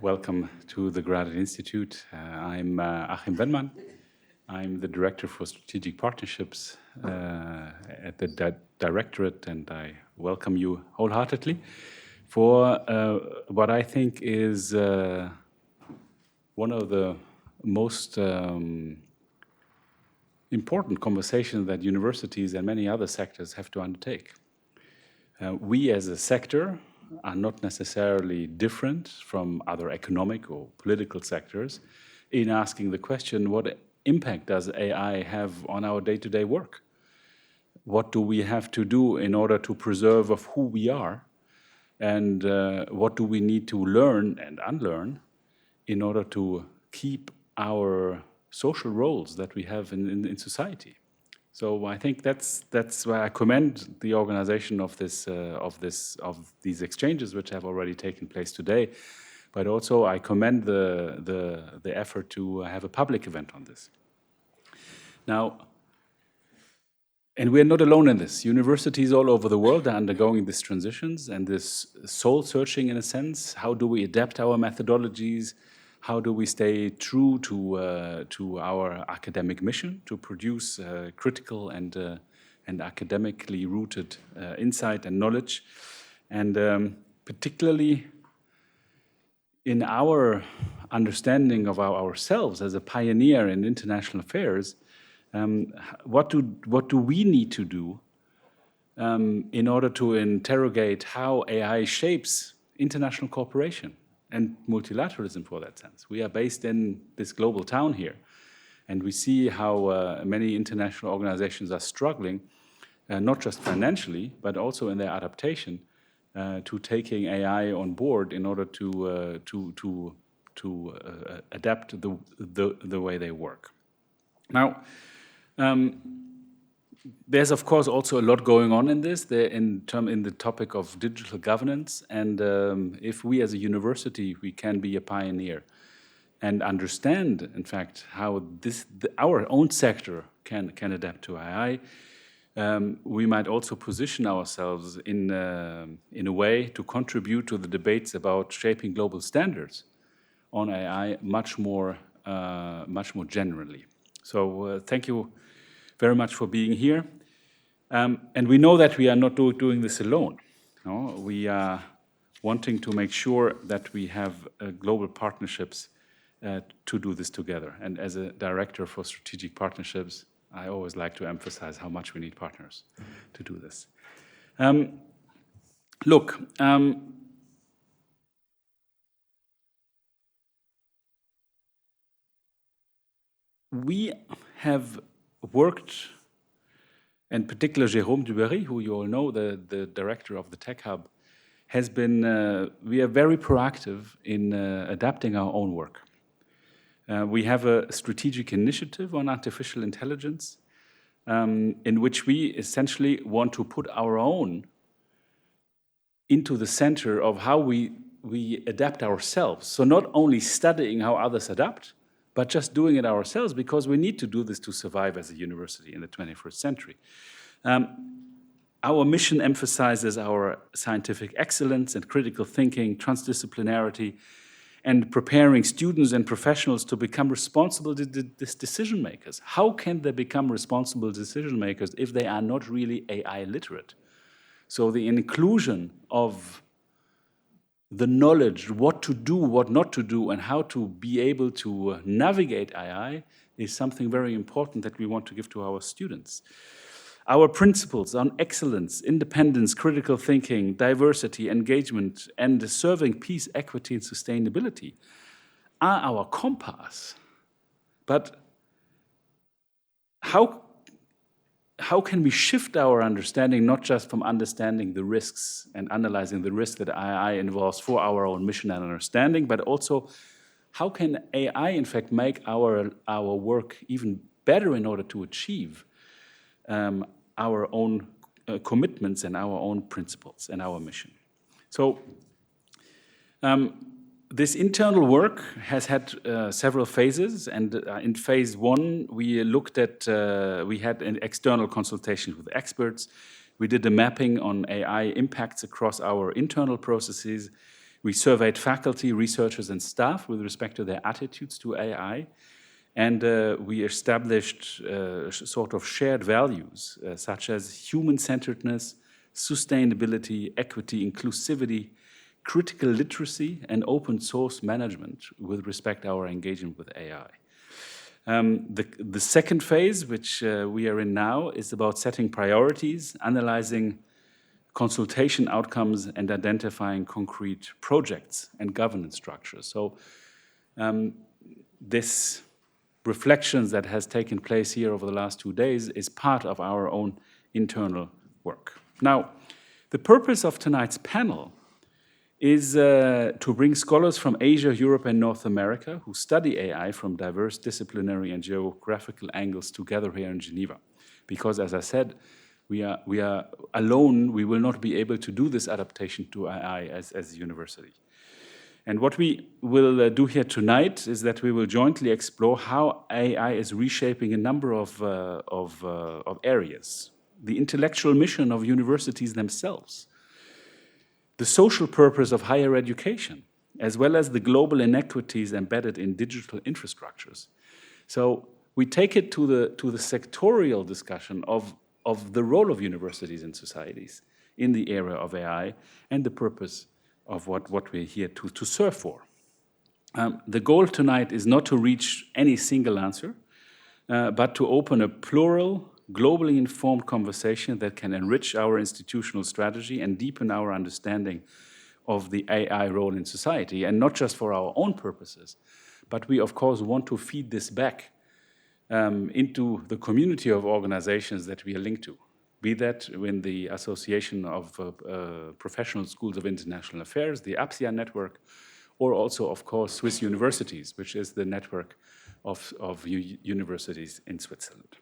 welcome to the Graduate Institute. I'm Achim Benman. I'm the Director for Strategic Partnerships at the Directorate, and I welcome you wholeheartedly for what I think is one of the most important conversations that universities and many other sectors have to undertake. We as a sector are not necessarily different from other economic or political sectors in asking the question, what impact does AI have on our day-to-day work? What do we have to do in order to preserve of who we are? And what do we need to learn and unlearn in order to keep our social roles that we have in society? So I think that's why I commend the organization of these exchanges, which have already taken place today. But also I commend the effort to have a public event on this. Now, and we're not alone in this. Universities all over the world are undergoing these transitions and this soul searching in a sense. How do we adapt our methodologies? How do we stay true to our academic mission to produce critical and academically rooted insight and knowledge? And particularly in our understanding of ourselves as a pioneer in international affairs, what do we need to do in order to interrogate how AI shapes international cooperation and multilateralism for that sense? We are based in this global town here, and we see how many international organizations are struggling, not just financially, but also in their adaptation to taking AI on board in order to adapt the way they work. Now, there's of course also a lot going on in this, in the topic of digital governance, and if we as a university we can be a pioneer and understand, in fact, how our own sector can adapt to AI, we might also position ourselves in a way to contribute to the debates about shaping global standards on AI much more generally. So thank you very much for being here. And we know that we are not doing this alone. No? We are wanting to make sure that we have global partnerships to do this together. And as a director for strategic partnerships, I always like to emphasize how much we need partners to do this. Look, we have worked, in particular Jérôme Duberry, who you all know, the director of the Tech Hub, has been, we are very proactive in adapting our own work. We have a strategic initiative on artificial intelligence in which we essentially want to put our own into the center of how we adapt ourselves. So not only studying how others adapt, but just doing it ourselves, because we need to do this to survive as a university in the 21st century. Our mission emphasizes our scientific excellence and critical thinking, transdisciplinarity, and preparing students and professionals to become responsible decision makers. How can they become responsible decision makers if they are not really AI literate? So the inclusion of the knowledge, what to do, what not to do, and how to be able to navigate AI is something very important that we want to give to our students. Our principles on excellence, independence, critical thinking, diversity, engagement, and serving peace, equity, and sustainability are our compass. But how can we shift our understanding, not just from understanding the risks and analyzing the risks that AI involves for our own mission and understanding, but also how can AI, in fact, make our work even better in order to achieve our own commitments and our own principles and our mission? So this internal work has had several phases, and in phase one, we looked at, we had an external consultation with experts. We did a mapping on AI impacts across our internal processes. We surveyed faculty, researchers, and staff with respect to their attitudes to AI. And we established sort of shared values, such as human-centeredness, sustainability, equity, inclusivity, critical literacy, and open source management with respect to our engagement with AI. The second phase, which we are in now, is about setting priorities, analyzing consultation outcomes, and identifying concrete projects and governance structures. So this reflections that has taken place here over the last 2 days is part of our own internal work. Now, the purpose of tonight's panel is to bring scholars from Asia, Europe, and North America who study AI from diverse disciplinary and geographical angles together here in Geneva. Because, as I said, we are alone, we will not be able to do this adaptation to AI as a university. And what we will do here tonight is that we will jointly explore how AI is reshaping a number of areas. The intellectual mission of universities themselves, the social purpose of higher education, as well as the global inequities embedded in digital infrastructures. So we take it to the sectorial discussion of the role of universities in societies in the area of AI and the purpose of what we're here to serve for. The goal tonight is not to reach any single answer, but to open a plural, globally informed conversation that can enrich our institutional strategy and deepen our understanding of the AI role in society, and not just for our own purposes, but we, of course, want to feed this back into the community of organizations that we are linked to. Be that in the Association of Professional Schools of International Affairs, the APSIA network, or also, of course, Swiss Universities, which is the network of universities in Switzerland.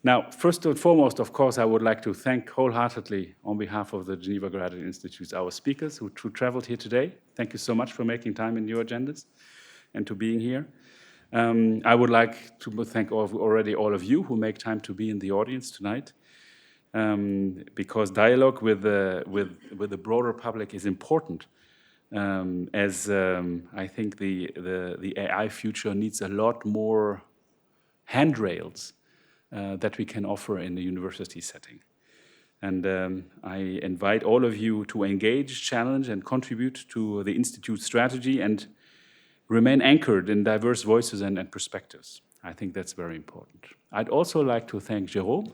Now, first and foremost, of course, I would like to thank wholeheartedly, on behalf of the Geneva Graduate Institutes, our speakers who traveled here today. Thank you so much for making time in your agendas and to being here. I would like to thank already all of you who make time to be in the audience tonight. Because dialogue with the broader public is important, as I think the AI future needs a lot more handrails that we can offer in the university setting. And I invite all of you to engage, challenge, and contribute to the Institute's strategy and remain anchored in diverse voices and perspectives. I think that's very important. I'd also like to thank Jérôme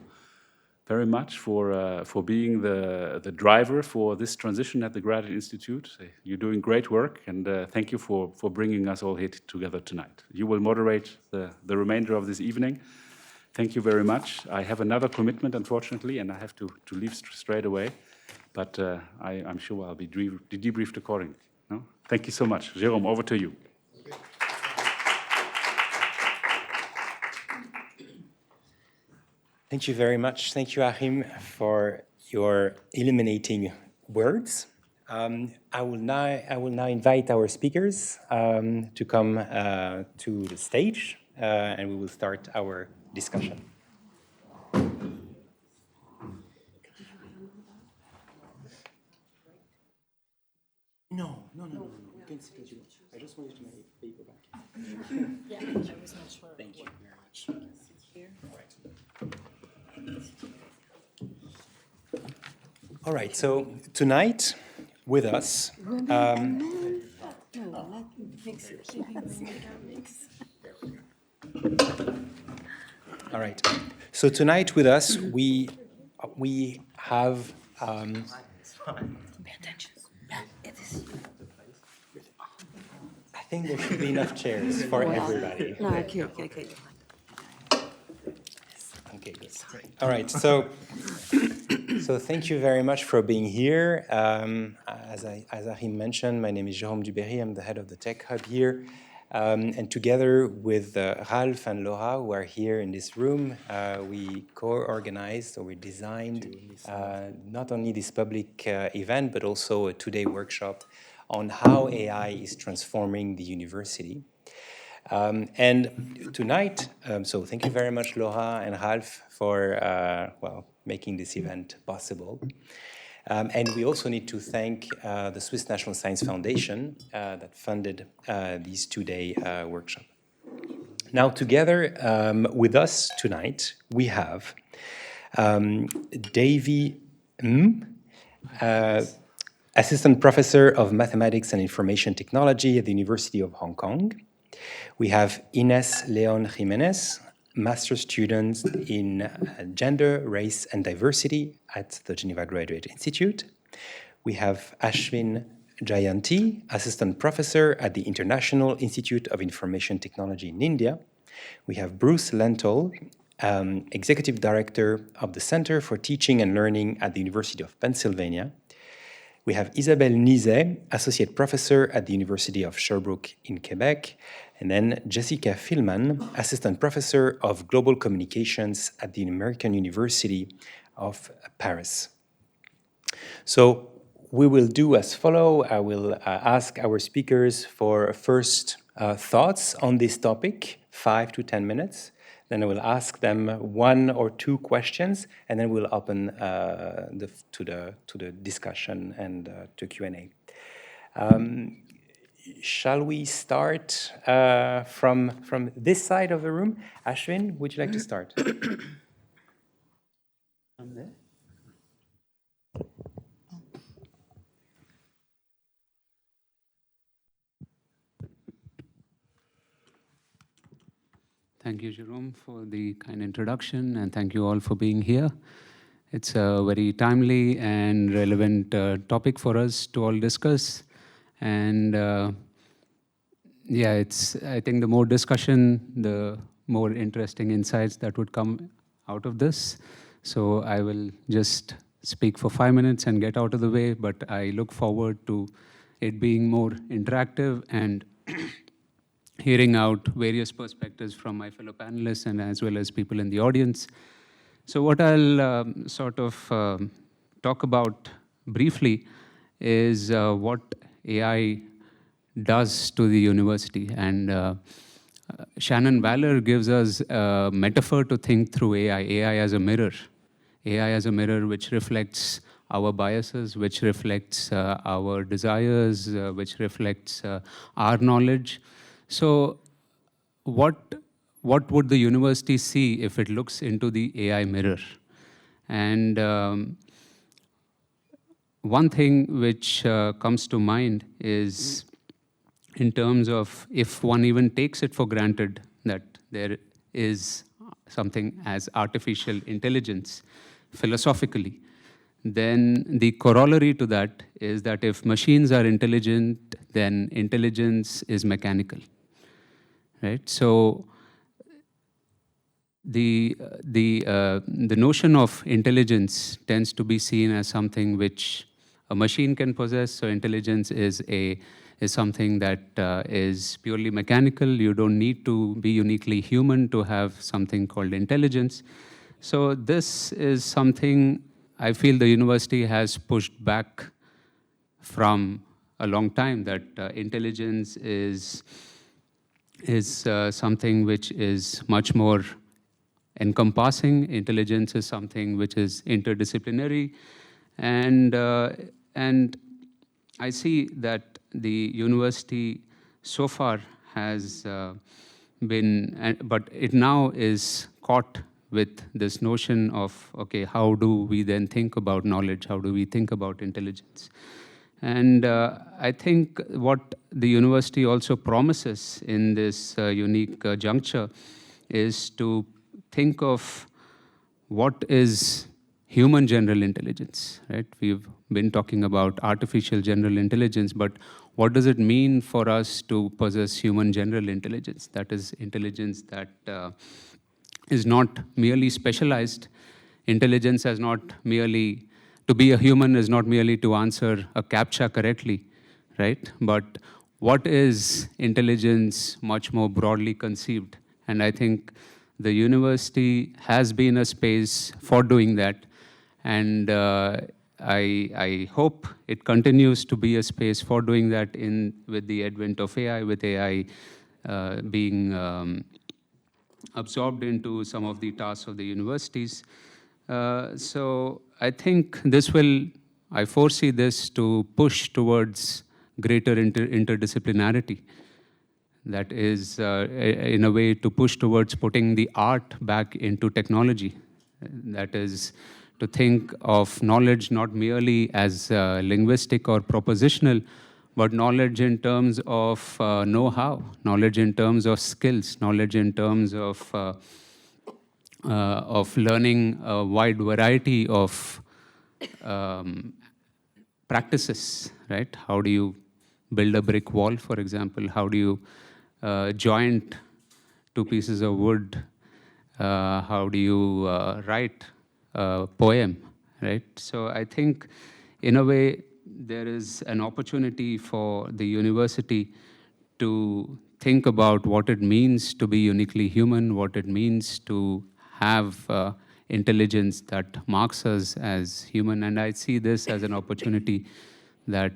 very much for being the driver for this transition at the Graduate Institute. You're doing great work, and thank you for bringing us all here together tonight. You will moderate the remainder of this evening. Thank you very much. I have another commitment, unfortunately, and I have to leave straight away, but I'm sure I'll be debriefed accordingly. No? Thank you so much. Jérôme, over to you. Thank you very much. Thank you, Achim, for your illuminating words. I will now invite our speakers to come to the stage, and we will start our discussion. No. You can sit as you want. I just wanted to make a paper back. Yeah, I was not sure. Thank you very much. All right, so tonight with us, all right, so tonight with us, we have, I think there should be enough chairs for everybody. No, okay. Okay, good. All right, so thank you very much for being here. As Achim mentioned, my name is Jérôme Duberry. I'm the head of the Tech Hub here. And together with Ralph and Laura, who are here in this room, we co-organized or we designed not only this public event, but also a two-day workshop on how AI is transforming the university. And tonight, so thank you very much, Laura and Ralph, for making this event possible. And we also need to thank the Swiss National Science Foundation that funded these two-day workshop. Now, together with us tonight, we have Davy, Assistant Professor of Mathematics and Information Technology at the University of Hong Kong. We have Ines Leon Gimenez, master student in Gender, Race and Diversity at the Geneva Graduate Institute. We have Ashwin Jayanti, Assistant Professor at the International Institute of Information Technology in India. We have Bruce Lenthal, Executive Director of the Center for Teaching and Learning at the University of Pennsylvania. We have Isabelle Nizet, Associate Professor at the University of Sherbrooke in Quebec. And then Jessica Filman, Assistant Professor of Global Communications at the American University of Paris. So we will do as follow. I will ask our speakers for first thoughts on this topic, 5 to 10 minutes. Then I will ask them 1 or 2 questions, and then we'll open to the discussion and to Q&A. Shall we start from this side of the room? Ashwin, would you like to start? From there? Thank you, Jerome, for the kind introduction, and thank you all for being here. It's a very timely and relevant topic for us to all discuss. And I think the more discussion, the more interesting insights that would come out of this. So I will just speak for 5 minutes and get out of the way, but I look forward to it being more interactive and hearing out various perspectives from my fellow panelists and as well as people in the audience. So what I'll talk about briefly is what AI does to the university. And Shannon Waller gives us a metaphor to think through AI as a mirror. AI as a mirror which reflects our biases, which reflects our desires, which reflects our knowledge. So what would the university see if it looks into the AI mirror? And one thing which comes to mind is in terms of if one even takes it for granted that there is something as artificial intelligence philosophically, then the corollary to that is that if machines are intelligent, then intelligence is mechanical. Right. So the notion of intelligence tends to be seen as something which a machine can possess. So intelligence is something that is purely mechanical. You don't need to be uniquely human to have something called intelligence. So this is something I feel the university has pushed back from a long time, that intelligence is something which is much more encompassing. Intelligence is something which is interdisciplinary, and I see that the university so far has been, but it now is caught with this notion of, okay, how do we then think about knowledge? How do we think about intelligence? And I think what the university also promises in this unique juncture is to think of what is human general intelligence, right? We've been talking about artificial general intelligence, but what does it mean for us to possess human general intelligence? That is intelligence that is not merely specialized. Intelligence as not merely to be a human is not merely to answer a CAPTCHA correctly, right? But what is intelligence much more broadly conceived? And I think the university has been a space for doing that. And I hope it continues to be a space for doing that with the advent of AI, with AI being absorbed into some of the tasks of the universities. So I think this will I foresee this to push towards greater interdisciplinarity. That is, in a way, to push towards putting the art back into technology. That is, to think of knowledge not merely as linguistic or propositional, but knowledge in terms of know-how, knowledge in terms of skills, knowledge in terms of learning a wide variety of practices, right? How do you build a brick wall, for example? How do you joint two pieces of wood? How do you write a poem, right? So I think, in a way, there is an opportunity for the university to think about what it means to be uniquely human, what it means to have intelligence that marks us as human. And I see this as an opportunity that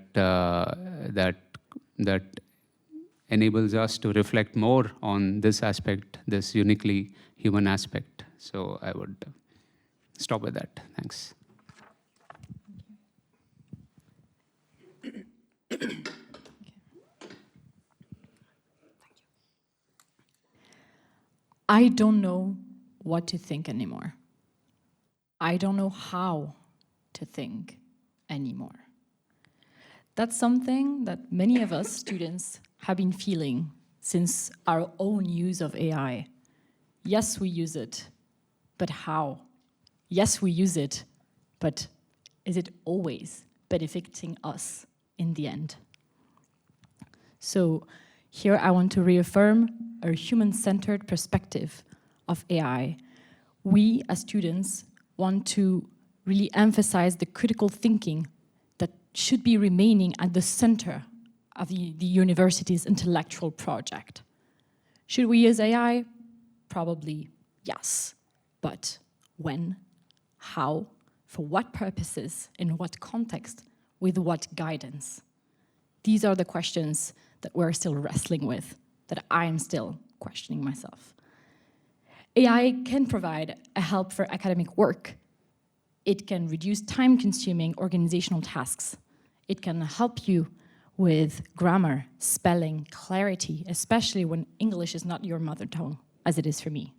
enables us to reflect more on this aspect, this uniquely human aspect. So I would stop with that. Thanks. I don't know what to think anymore. I don't know how to think anymore. That's something that many of us students have been feeling since our own use of AI. Yes, we use it, but how? Yes, we use it, but is it always benefiting us in the end? So here I want to reaffirm a human-centered perspective of AI. We as students want to really emphasize the critical thinking that should be remaining at the center of the university's intellectual project. Should we use AI? Probably yes. But when? How? For what purposes? In what context? With what guidance? These are the questions that we're still wrestling with, that I'm still questioning myself. AI can provide a help for academic work. It can reduce time-consuming organizational tasks. It can help you with grammar, spelling, clarity, especially when English is not your mother tongue, as it is for me.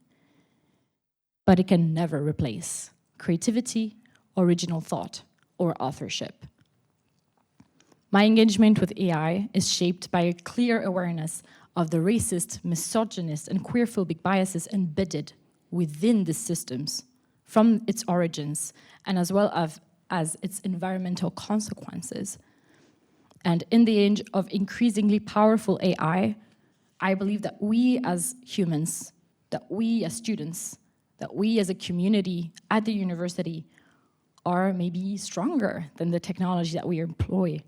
But it can never replace creativity, original thought, or authorship. My engagement with AI is shaped by a clear awareness of the racist, misogynist, and queerphobic biases embedded within the systems from its origins, and as well as its environmental consequences. And in the age of increasingly powerful AI, I believe that we as humans, that we as students, that we as a community at the university are maybe stronger than the technology that we employ.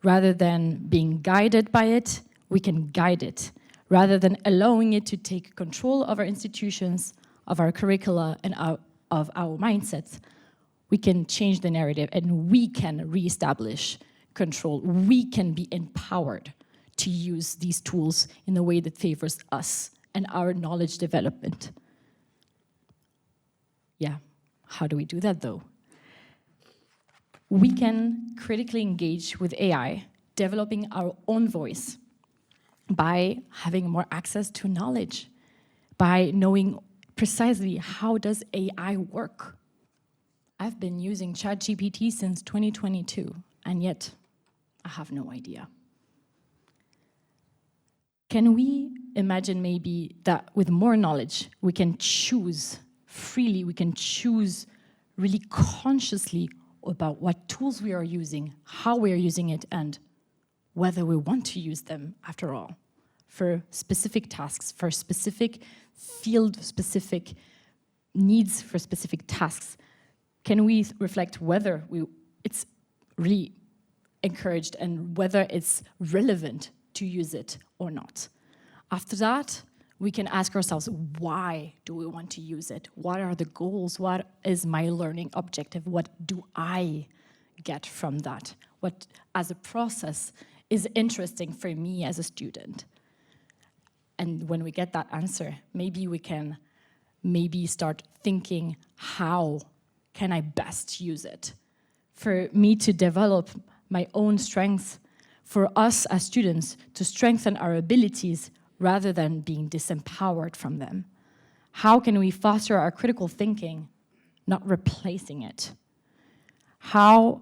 Rather than being guided by it, we can guide it. Rather than allowing it to take control of our institutions, of our curricula, and of our mindsets, we can change the narrative and we can reestablish control. We can be empowered to use these tools in a way that favors us and our knowledge development. Yeah, how do we do that though? We can critically engage with AI, developing our own voice by having more access to knowledge, by knowing precisely how does AI work. I've been using ChatGPT since 2022, and yet I have no idea. Can we imagine maybe that with more knowledge, we can choose freely, we can choose really consciously about what tools we are using, how we are using it, and whether we want to use them after all, for specific tasks, for specific field-specific needs, for specific tasks. Can we reflect whether it's really encouraged and whether it's relevant to use it or not? After that, we can ask ourselves, why do we want to use it? What are the goals? What is my learning objective? What do I get from that? What, as a process, is interesting for me as a student? And when we get that answer, maybe we can start thinking, how can I best use it for me to develop my own strengths, for us as students to strengthen our abilities rather than being disempowered from them? How can we foster our critical thinking, not replacing it? How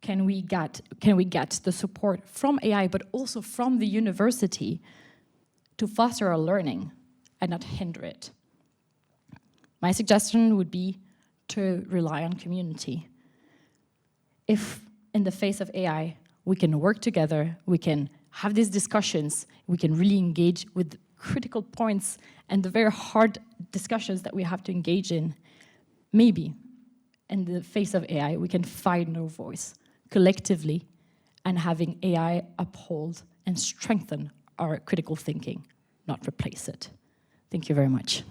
can we get the support from AI, but also from the university to foster our learning and not hinder it? My suggestion would be to rely on community. If in the face of AI, we can work together, we can have these discussions, we can really engage with critical points and the very hard discussions that we have to engage in, maybe in the face of AI, we can find our voice collectively and having AI uphold and strengthen our critical thinking, not replace it. Thank you very much.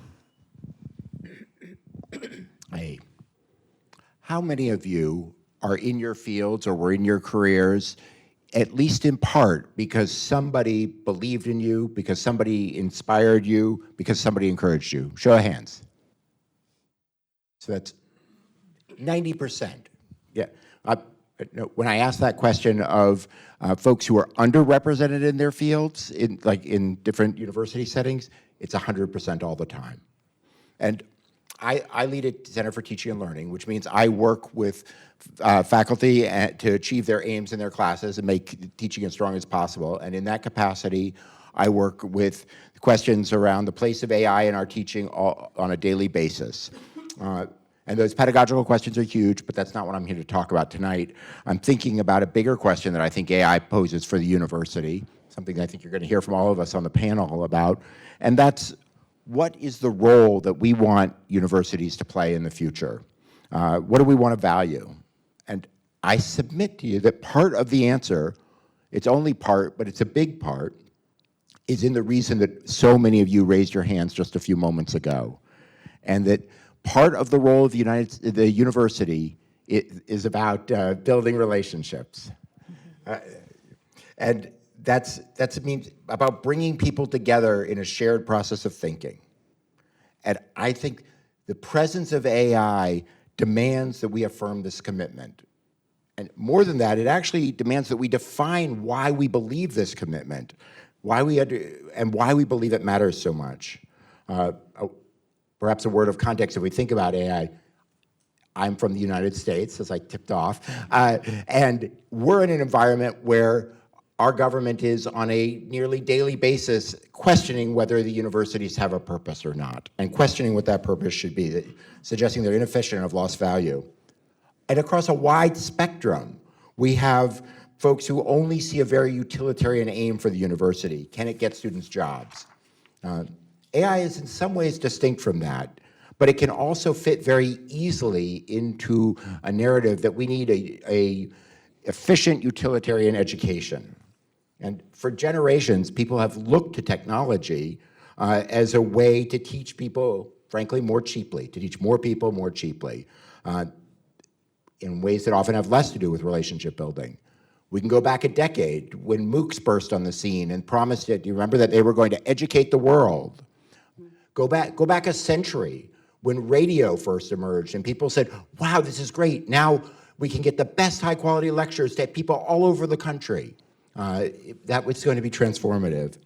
Hey, how many of you are in your fields or were in your careers, at least in part, because somebody believed in you, because somebody inspired you, because somebody encouraged you? Show of hands. So that's 90%. Yeah. When I ask that question of folks who are underrepresented in their fields, in different university settings, it's 100% all the time. And I lead a Center for Teaching and Learning, which means I work with faculty to achieve their aims in their classes and make teaching as strong as possible. And in that capacity, I work with questions around the place of AI in our teaching on a daily basis. And those pedagogical questions are huge, but that's not what I'm here to talk about tonight. I'm thinking about a bigger question that I think AI poses for the university, something I think you're going to hear from all of us on the panel about, and that's what is the role that we want universities to play in the future? What do we want to value? And I submit to you that part of the answer, it's only part, but it's a big part, is in the reason that so many of you raised your hands just a few moments ago. And that part of the role of the university is about building relationships. And that means about bringing people together in a shared process of thinking. And I think the presence of AI demands that we affirm this commitment. And more than that, it actually demands that we define why we believe this commitment, and why we believe it matters so much. Perhaps a word of context, if we think about AI, I'm from the United States, as I tipped off, and we're in an environment where our government is on a nearly daily basis questioning whether the universities have a purpose or not, and questioning what that purpose should be, suggesting they're inefficient and have lost value. And across a wide spectrum, we have folks who only see a very utilitarian aim for the university. Can it get students jobs? AI is in some ways distinct from that, but it can also fit very easily into a narrative that we need a efficient utilitarian education. And for generations, people have looked to technology as a way to teach people, frankly, more cheaply, to teach more people more cheaply, in ways that often have less to do with relationship building. We can go back a decade when MOOCs burst on the scene and promised it. Do you remember that they were going to educate the world? Go back a century when radio first emerged and people said, wow, this is great. Now we can get the best high quality lectures to people all over the country. That was going to be transformative.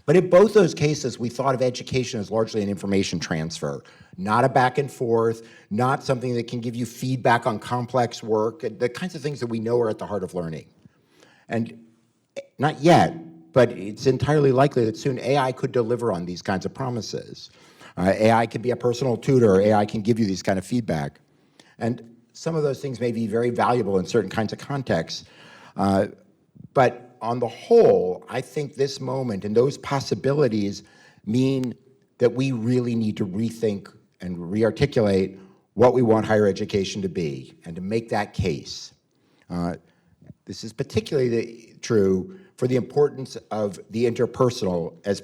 But in both those cases, we thought of education as largely an information transfer, not a back and forth, not something that can give you feedback on complex work, the kinds of things that we know are at the heart of learning. And not yet, but it's entirely likely that soon AI could deliver on these kinds of promises. AI can be a personal tutor, AI can give you these kind of feedback. And some of those things may be very valuable in certain kinds of contexts. But on the whole, I think this moment and those possibilities mean that we really need to rethink and rearticulate what we want higher education to be and to make that case. This is particularly true for the importance of the interpersonal as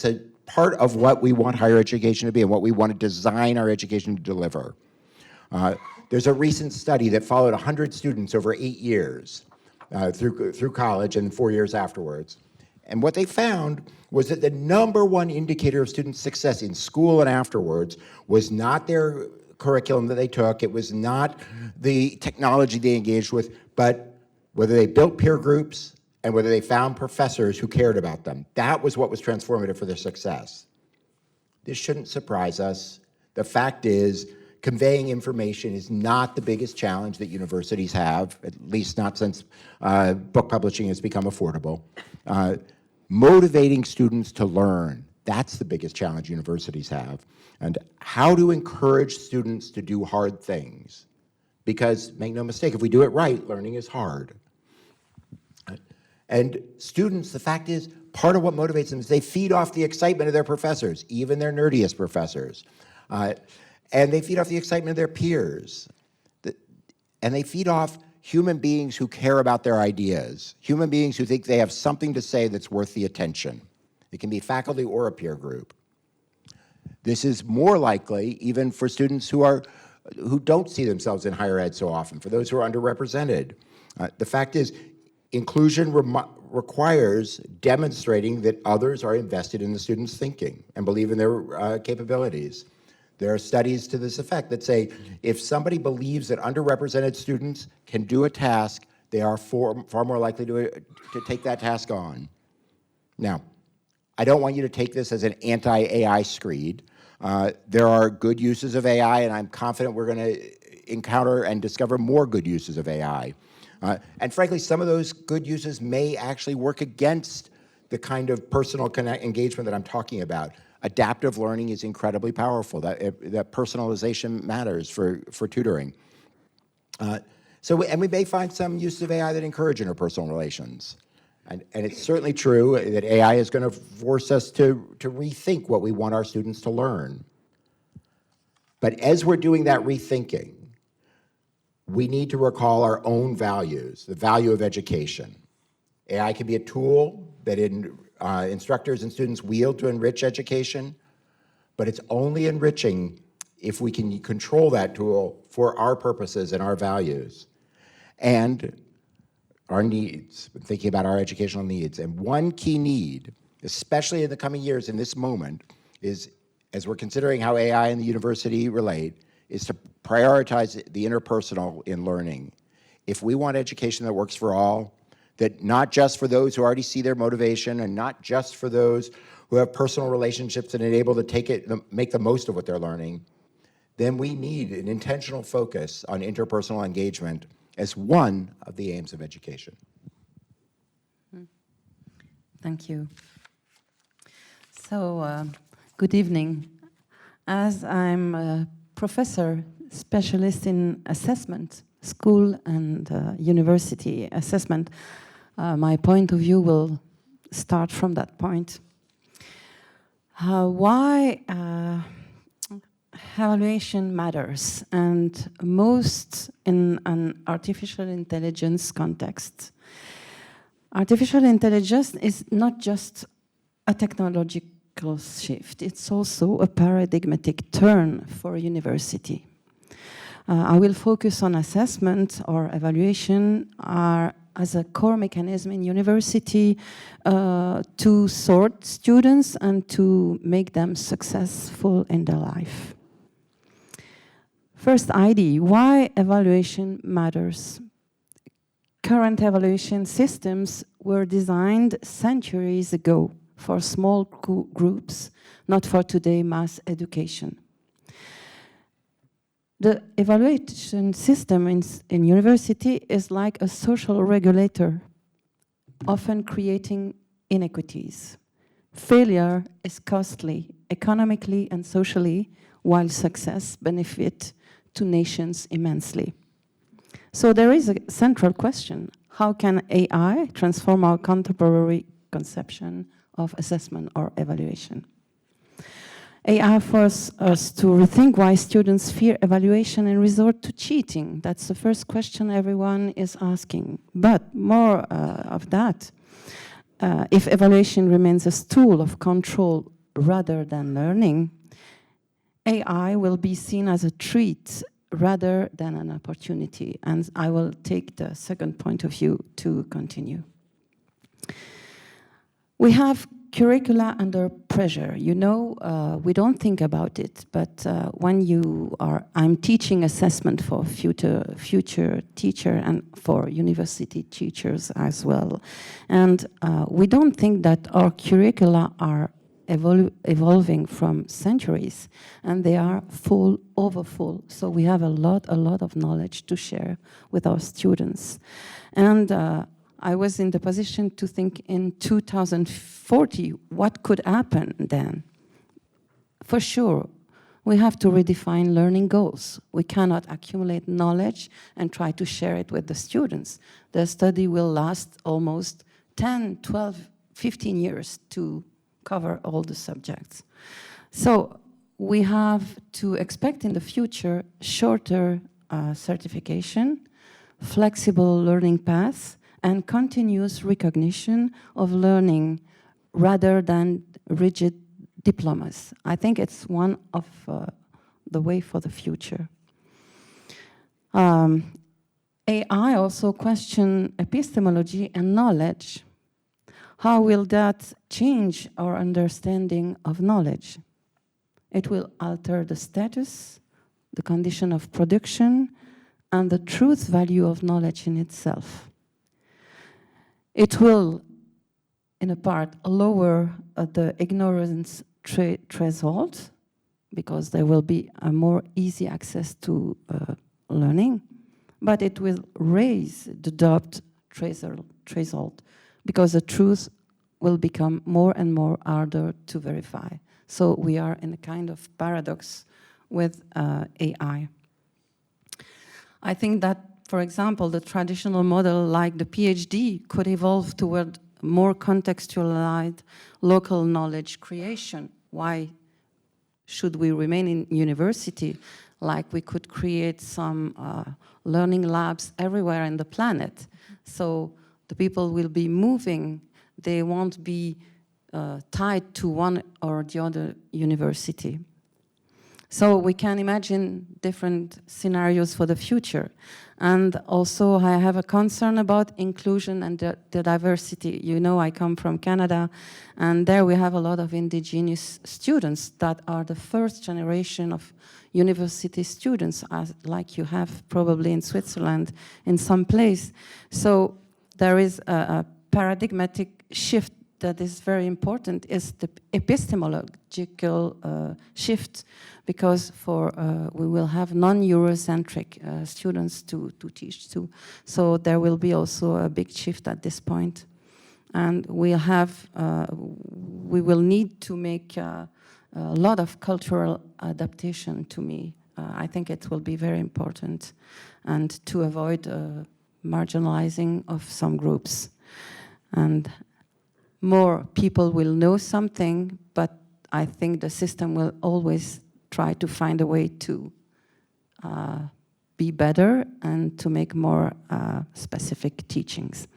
a part of what we want higher education to be and what we want to design our education to deliver. There's a recent study that followed 100 students over 8 years through college and 4 years afterwards. And what they found was that the #1 indicator of student success in school and afterwards was not their curriculum that they took. It was not the technology they engaged with, but whether they built peer groups and whether they found professors who cared about them. That was what was transformative for their success. This shouldn't surprise us. The fact is, conveying information is not the biggest challenge that universities have, at least not since book publishing has become affordable. Motivating students to learn, that's the biggest challenge universities have. And how to encourage students to do hard things. Because, make no mistake, if we do it right, learning is hard. And students, the fact is, part of what motivates them is they feed off the excitement of their professors, even their nerdiest professors. And they feed off the excitement of their peers. And they feed off human beings who care about their ideas, human beings who think they have something to say that's worth the attention. It can be faculty or a peer group. This is more likely even for students who don't see themselves in higher ed so often, for those who are underrepresented. The fact is, inclusion requires demonstrating that others are invested in the students' thinking and believe in their capabilities. There are studies to this effect that say if somebody believes that underrepresented students can do a task, they are far more likely to take that task on. Now, I don't want you to take this as an anti-AI screed. There are good uses of AI, and I'm confident we're going to encounter and discover more good uses of AI. And frankly, some of those good uses may actually work against the kind of personal engagement that I'm talking about. Adaptive learning is incredibly powerful. That personalization matters for tutoring. And we may find some uses of AI that encourage interpersonal relations. And it's certainly true that AI is going to force us to rethink what we want our students to learn. But as we're doing that rethinking, we need to recall our own values, the value of education. AI can be a tool that instructors and students wield to enrich education, but it's only enriching if we can control that tool for our purposes and our values and our needs, thinking about our educational needs. And one key need, especially in the coming years in this moment, is, as we're considering how AI and the university relate, is to prioritize the interpersonal in learning. If we want education that works for all, that not just for those who already see their motivation and not just for those who have personal relationships and are able to make the most of what they're learning, then we need an intentional focus on interpersonal engagement as one of the aims of education. Thank you. So, good evening. As I'm a professor, specialist in assessment, school and university assessment, my point of view will start from that point. Why evaluation matters, and most in an artificial intelligence context. Artificial intelligence is not just a technological shift, it's also a paradigmatic turn for a university. I will focus on assessment or evaluation as a core mechanism in university to sort students and to make them successful in their life. First idea, why evaluation matters. Current evaluation systems were designed centuries ago for small groups, not for today mass education. The evaluation system in university is like a social regulator, often creating inequities. Failure is costly, economically and socially, while success benefits to nations immensely. So there is a central question: how can AI transform our contemporary conception of assessment or evaluation? AI forces us to rethink why students fear evaluation and resort to cheating. That's the first question everyone is asking. But more of that, if evaluation remains a tool of control rather than learning, AI will be seen as a threat rather than an opportunity. And I will take the second point of view to continue. We have curricula under pressure. You know, we don't think about it, but when I'm teaching assessment for future teacher and for university teachers as well. And we don't think that our curricula are evolving from centuries, and they are overfull. So we have a lot of knowledge to share with our students. And I was in the position to think in 2040, what could happen then? For sure, we have to redefine learning goals. We cannot accumulate knowledge and try to share it with the students. The study will last almost 10, 12, 15 years to cover all the subjects. So we have to expect in the future shorter certification, flexible learning paths, and continuous recognition of learning rather than rigid diplomas. I think it's one of the way for the future. AI also question epistemology and knowledge. How will that change our understanding of knowledge? It will alter the status, the condition of production, and the truth value of knowledge in itself. It will, in a part, lower the ignorance threshold, because there will be a more easy access to learning, but it will raise the doubt threshold, because the truth will become more and more harder to verify. So we are in a kind of paradox with AI. I think that, for example, the traditional model like the PhD could evolve toward more contextualized local knowledge creation. Why should we remain in university? Like we could create some learning labs everywhere in the planet. So the people will be moving. They won't be tied to one or the other university. So we can imagine different scenarios for the future. And also I have a concern about inclusion and the diversity. You know, I come from Canada, and there we have a lot of indigenous students that are the first generation of university students, like you have probably in Switzerland in some place. So there is a paradigmatic shift that is very important, is the epistemological shift, because we will have non-Eurocentric students to teach to. So there will be also a big shift at this point. And we will need to make a lot of cultural adaptation to me. I think it will be very important, and to avoid marginalizing of some groups. And more people will know something, but I think the system will always try to find a way to be better and to make more specific teachings.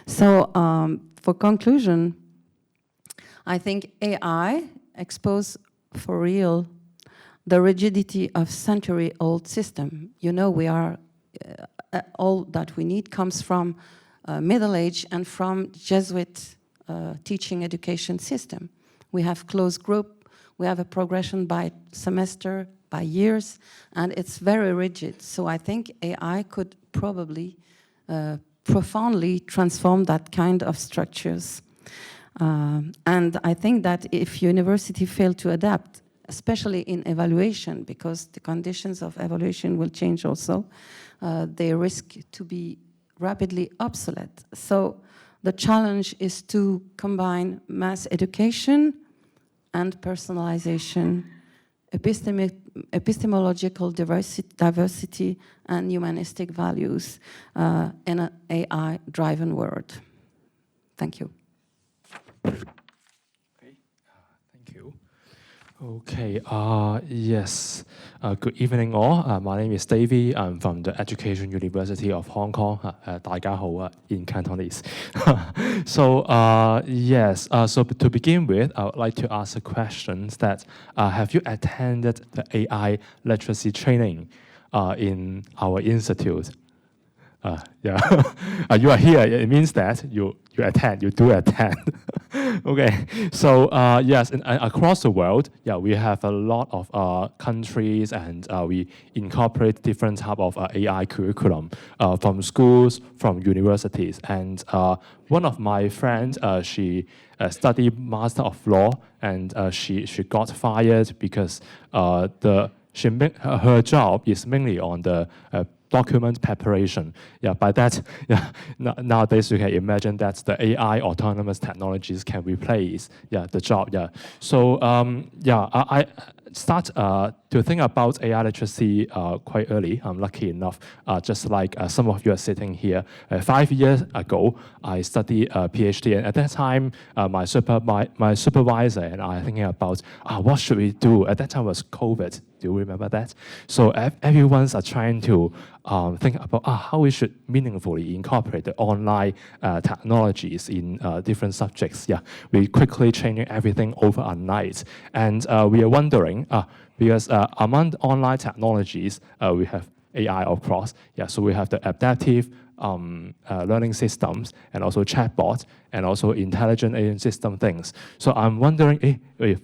So for conclusion, I think AI expose for real the rigidity of century-old system. You know, we are, all that we need comes from Middle Age and from Jesuit teaching education system. We have closed group, we have a progression by semester, by years, and it's very rigid. So I think AI could probably profoundly transform that kind of structures. And I think that if university fail to adapt, especially in evaluation, because the conditions of evaluation will change also, they risk to be rapidly obsolete. So the challenge is to combine mass education and personalization, epistemological diversity and humanistic values in an AI-driven world. Thank you. Okay, yes. Good evening all. My name is Davy. I'm from the Education University of Hong Kong. 大家好 in Cantonese. So, yes, so to begin with, I would like to ask a question that have you attended the AI literacy training in our institute? Yeah, you are here. It means that you do attend. Okay, so yes, across the world, yeah, we have a lot of countries, and we incorporate different type of AI curriculum from schools, from universities. And one of my friends, she studied Master of Law, and she got fired because her job is mainly on the document preparation. Yeah, by that, yeah, nowadays you can imagine that the AI autonomous technologies can replace, yeah, the job. Yeah, so yeah, I start to think about AI literacy quite early. I'm lucky enough, just like some of you are sitting here. 5 years ago, I studied a PhD, and at that time, my supervisor and I are thinking about what should we do. At that time was COVID. Do you remember that? So everyone's trying to think about how we should meaningfully incorporate the online technologies in different subjects. Yeah, we quickly changing everything overnight, and we are wondering because among online technologies we have AI, of course. Yeah, so we have the adaptive learning systems, and also chatbots, and also intelligent agent system things. So I'm wondering if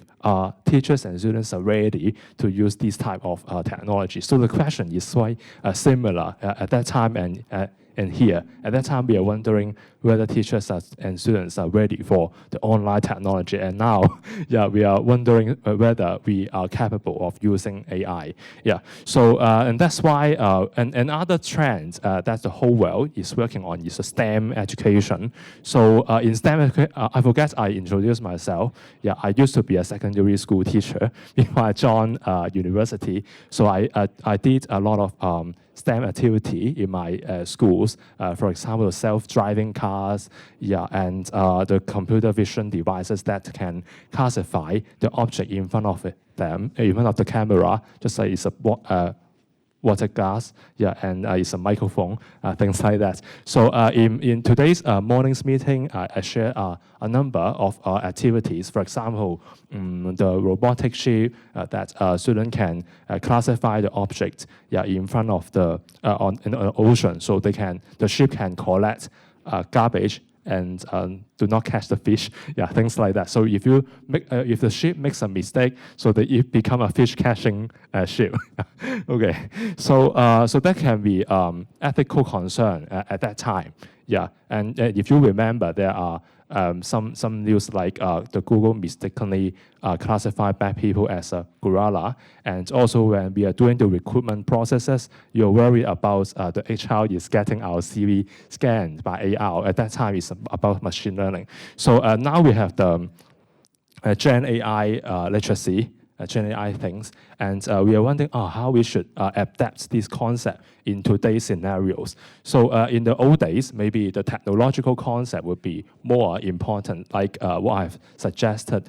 teachers and students are ready to use this type of technology. So the question is quite similar at that time and here. At that time, we are wondering whether teachers and students are ready for the online technology. And now, yeah, we are wondering whether we are capable of using AI. Yeah, so and that's why another trend that the whole world is working on is STEM education. So in STEM, I forget I introduced myself. Yeah, I used to be a secondary school teacher before I joined university. So I did a lot of STEM activity in my schools, for example, self-driving cars, yeah, and the computer vision devices that can classify the object in front of them, in front of the camera, just like it's a water glass, yeah, and it's a microphone, things like that. So in today's morning's meeting, I share a number of activities. For example, the robotic ship that student can classify the object, yeah, in front of the in the ocean, so the ship can collect garbage and do not catch the fish, yeah, things like that. So if the ship makes a mistake, so that it become a fish catching ship. Okay, so that can be ethical concern at that time, yeah. And if you remember, there are some news like the Google mistakenly classified black people as a gorilla, and also when we are doing the recruitment processes, you're worried about the HR is getting our CV scanned by AI. At that time, it's about machine learning. So now we have the Gen AI literacy, Gen AI things, and we are wondering how we should adapt this concept in today's scenarios. So in the old days, maybe the technological concept would be more important, like what I've suggested.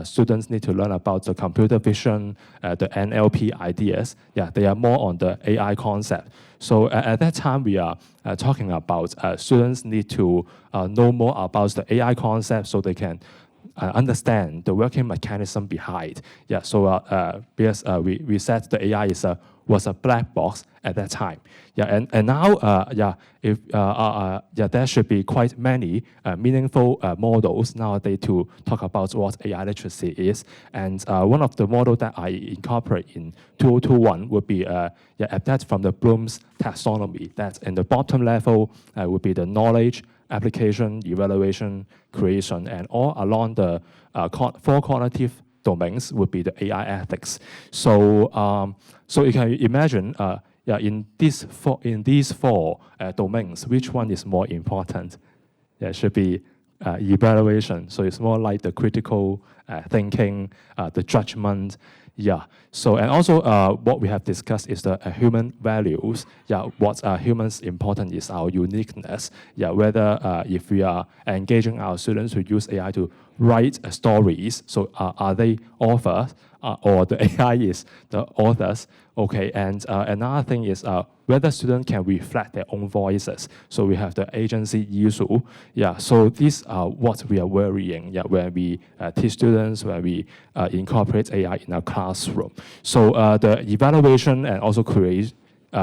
Students need to learn about the computer vision, the NLP ideas. Yeah, they are more on the AI concept. So at that time, we are talking about students need to know more about the AI concept so they can understand the working mechanism behind. Yeah, so because we said the AI was a black box at that time. Yeah, and now there should be quite many meaningful models nowadays to talk about what AI literacy is. And one of the models that I incorporate in 2021 would be adapted from the Bloom's taxonomy. That in the bottom level would be the knowledge, application, evaluation, creation, and all along the four cognitive domains would be the AI ethics. So, so you can imagine, in these four domains, which one is more important? It should be evaluation. So it's more like the critical thinking, the judgment. Yeah. So and also what we have discussed is the human values. Yeah. What humans important is our uniqueness. Yeah. Whether if we are engaging our students who use AI to write stories, so are they authors or the AI is the authors? Okay. And another thing is whether students can reflect their own voices. So we have the agency issue. Yeah. So these are what we are worrying. Yeah. When we teach students, when we incorporate AI in our classroom. So the evaluation and also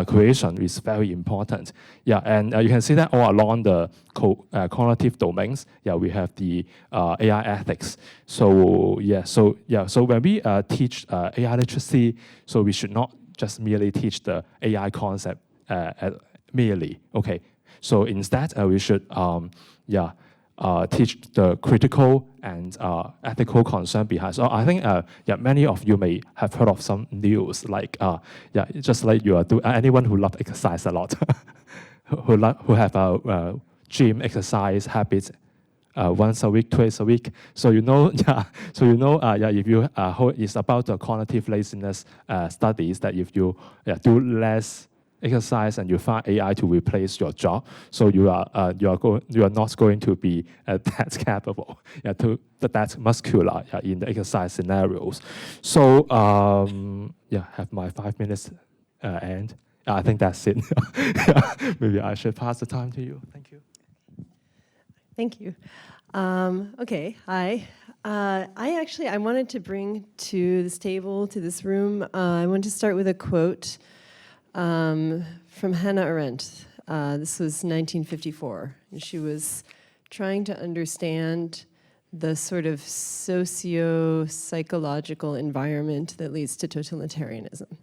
creation is very important. Yeah, and you can see that all along the cognitive domains. Yeah, we have the AI ethics. So so when we teach AI literacy, so we should not just merely teach the AI concept merely. Okay, so instead we should teach the critical and ethical concern behind. So I think many of you may have heard of some news like just like you are anyone who loves exercise a lot, who have a gym exercise habits once a week, twice a week. So if you it's about the cognitive laziness studies that if you do less exercise and you find AI to replace your job, so you are not going to be that capable, that muscular in the exercise scenarios. So have my 5 minutes end. I think that's it. Maybe I should pass the time to you. Thank you. Thank you. Okay, hi. I wanted to bring to this table, to this room, I want to start with a quote from Hannah Arendt. This was 1954. And she was trying to understand the sort of socio-psychological environment that leads to totalitarianism.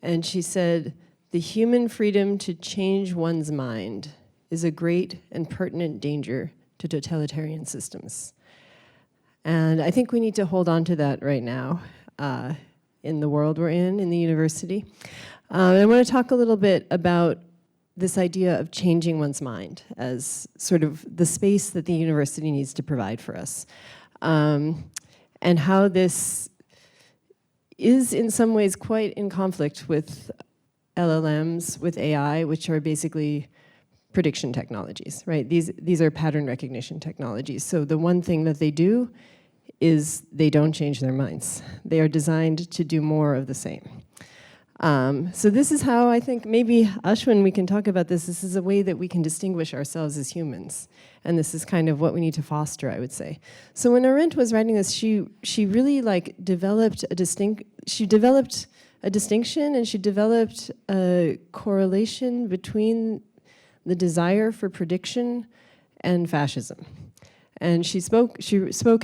And she said, "The human freedom to change one's mind is a great and pertinent danger to totalitarian systems." And I think we need to hold on to that right now in the world we're in the university. I want to talk a little bit about this idea of changing one's mind as sort of the space that the university needs to provide for us, and how this is in some ways quite in conflict with LLMs, with AI, which are basically prediction technologies, right? These are pattern recognition technologies. So the one thing that they do is they don't change their minds. They are designed to do more of the same. So this is how I think, maybe Ashwin, we can talk about this. This is a way that we can distinguish ourselves as humans. And this is kind of what we need to foster, I would say. So when Arendt was writing this, she really developed a distinction, and she developed a correlation between the desire for prediction and fascism. And she spoke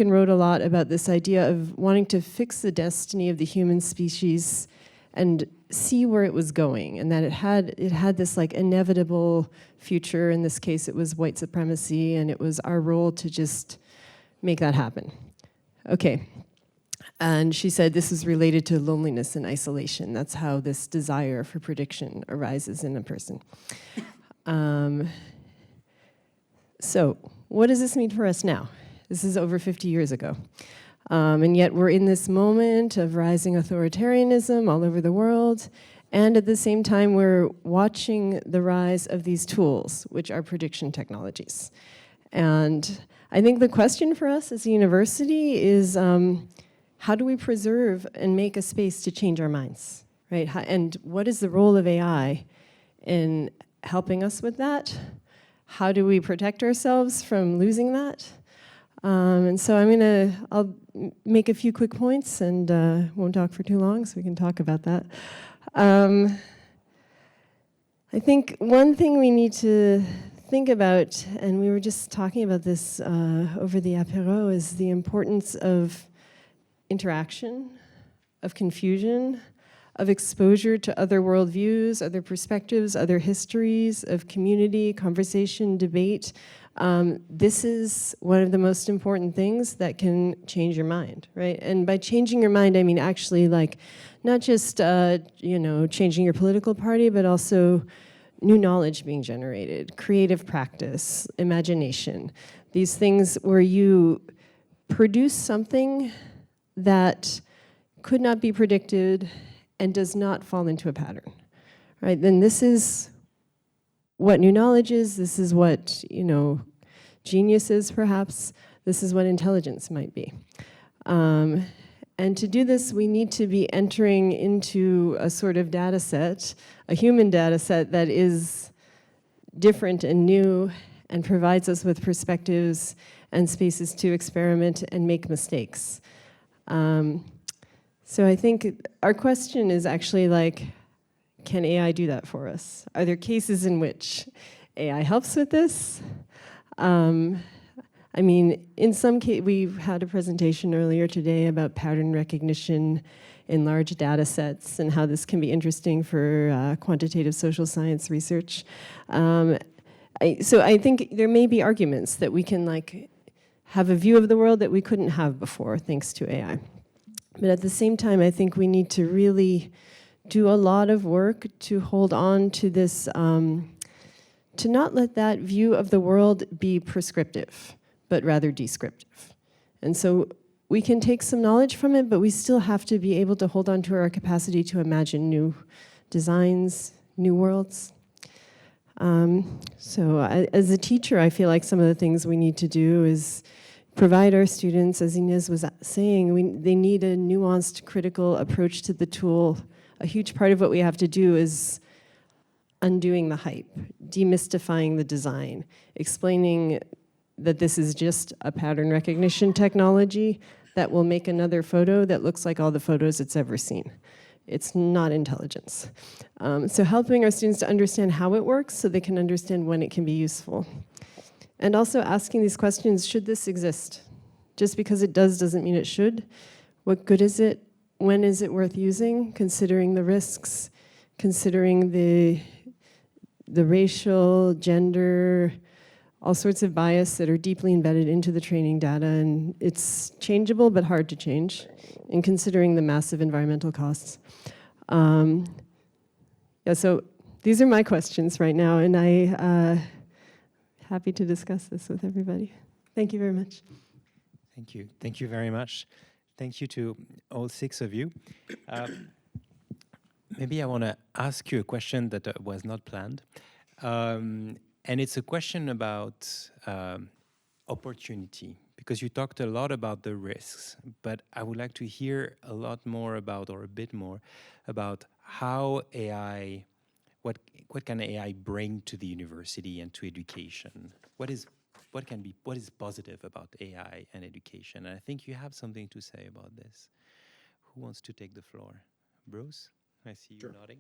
and wrote a lot about this idea of wanting to fix the destiny of the human species and see where it was going, and that it had this inevitable future. In this case, it was white supremacy, and it was our role to just make that happen. Okay. And she said this is related to loneliness and isolation. That's how this desire for prediction arises in a person. So what does this mean for us now? This is over 50 years ago. And yet we're in this moment of rising authoritarianism all over the world. And at the same time, we're watching the rise of these tools, which are prediction technologies. And I think the question for us as a university is, how do we preserve and make a space to change our minds, right? And what is the role of AI in helping us with that? How do we protect ourselves from losing that? And so I'll make a few quick points and won't talk for too long, so we can talk about that. I think one thing we need to think about, and we were just talking about this over the apéro, is the importance of interaction, of confusion, of exposure to other worldviews, other perspectives, other histories, of community, conversation, debate. This is one of the most important things that can change your mind, right? And by changing your mind, I mean actually not just changing your political party, but also new knowledge being generated, creative practice, imagination. These things where you produce something that could not be predicted and does not fall into a pattern, right? Then this is what new knowledge is. This is what, genius is, perhaps. This is what intelligence might be. And to do this, we need to be entering into a sort of data set, a human data set that is different and new and provides us with perspectives and spaces to experiment and make mistakes. So I think our question is actually can AI do that for us? Are there cases in which AI helps with this? I mean, in some case, we had a presentation earlier today about pattern recognition in large data sets and how this can be interesting for quantitative social science research. So I think there may be arguments that we can like have a view of the world that we couldn't have before thanks to AI. But at the same time, I think we need to really do a lot of work to hold on to this, to not let that view of the world be prescriptive, but rather descriptive. And so we can take some knowledge from it, but we still have to be able to hold on to our capacity to imagine new designs, new worlds. As a teacher, I feel like some of the things we need to do is provide our students, as Ines was saying, they need a nuanced, critical approach to the tool. A huge part of what we have to do is undoing the hype, demystifying the design, explaining that this is just a pattern recognition technology that will make another photo that looks like all the photos it's ever seen. It's not intelligence. So helping our students to understand how it works so they can understand when it can be useful. And also asking these questions, should this exist? Just because it does doesn't mean it should. What good is it? When is it worth using? Considering the risks, considering the racial, gender, all sorts of bias that are deeply embedded into the training data, and it's changeable but hard to change, and considering the massive environmental costs. So these are my questions right now, and I happy to discuss this with everybody. Thank you very much. Thank you. Thank you very much. Thank you to all six of you. Maybe I want to ask you a question that was not planned. And it's a question about opportunity, because you talked a lot about the risks, but I would like to hear a lot more about, or a bit more, about how AI, what can AI bring to the university and to education? What is positive about AI and education? And I think you have something to say about this. Who wants to take the floor? Bruce, I see you nodding.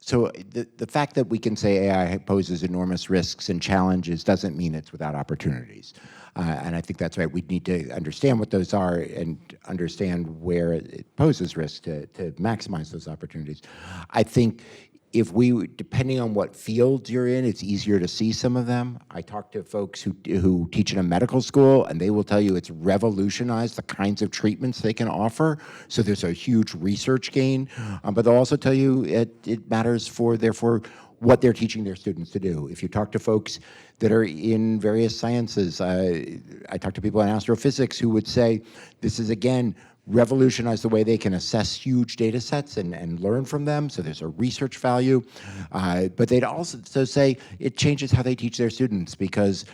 So the fact that we can say AI poses enormous risks and challenges doesn't mean it's without opportunities. And I think that's right. We need to understand what those are and understand where it poses risk to maximize those opportunities. I think if we, depending on what field you're in, it's easier to see some of them. I talk to folks who teach in a medical school, and they will tell you it's revolutionized the kinds of treatments they can offer. So there's a huge research gain, but they'll also tell you it matters for, therefore, what they're teaching their students to do. If you talk to folks that are in various sciences, I talk to people in astrophysics who would say, this is, again, revolutionize the way they can assess huge data sets and learn from them, so there's a research value. But they'd also say it changes how they teach their students, because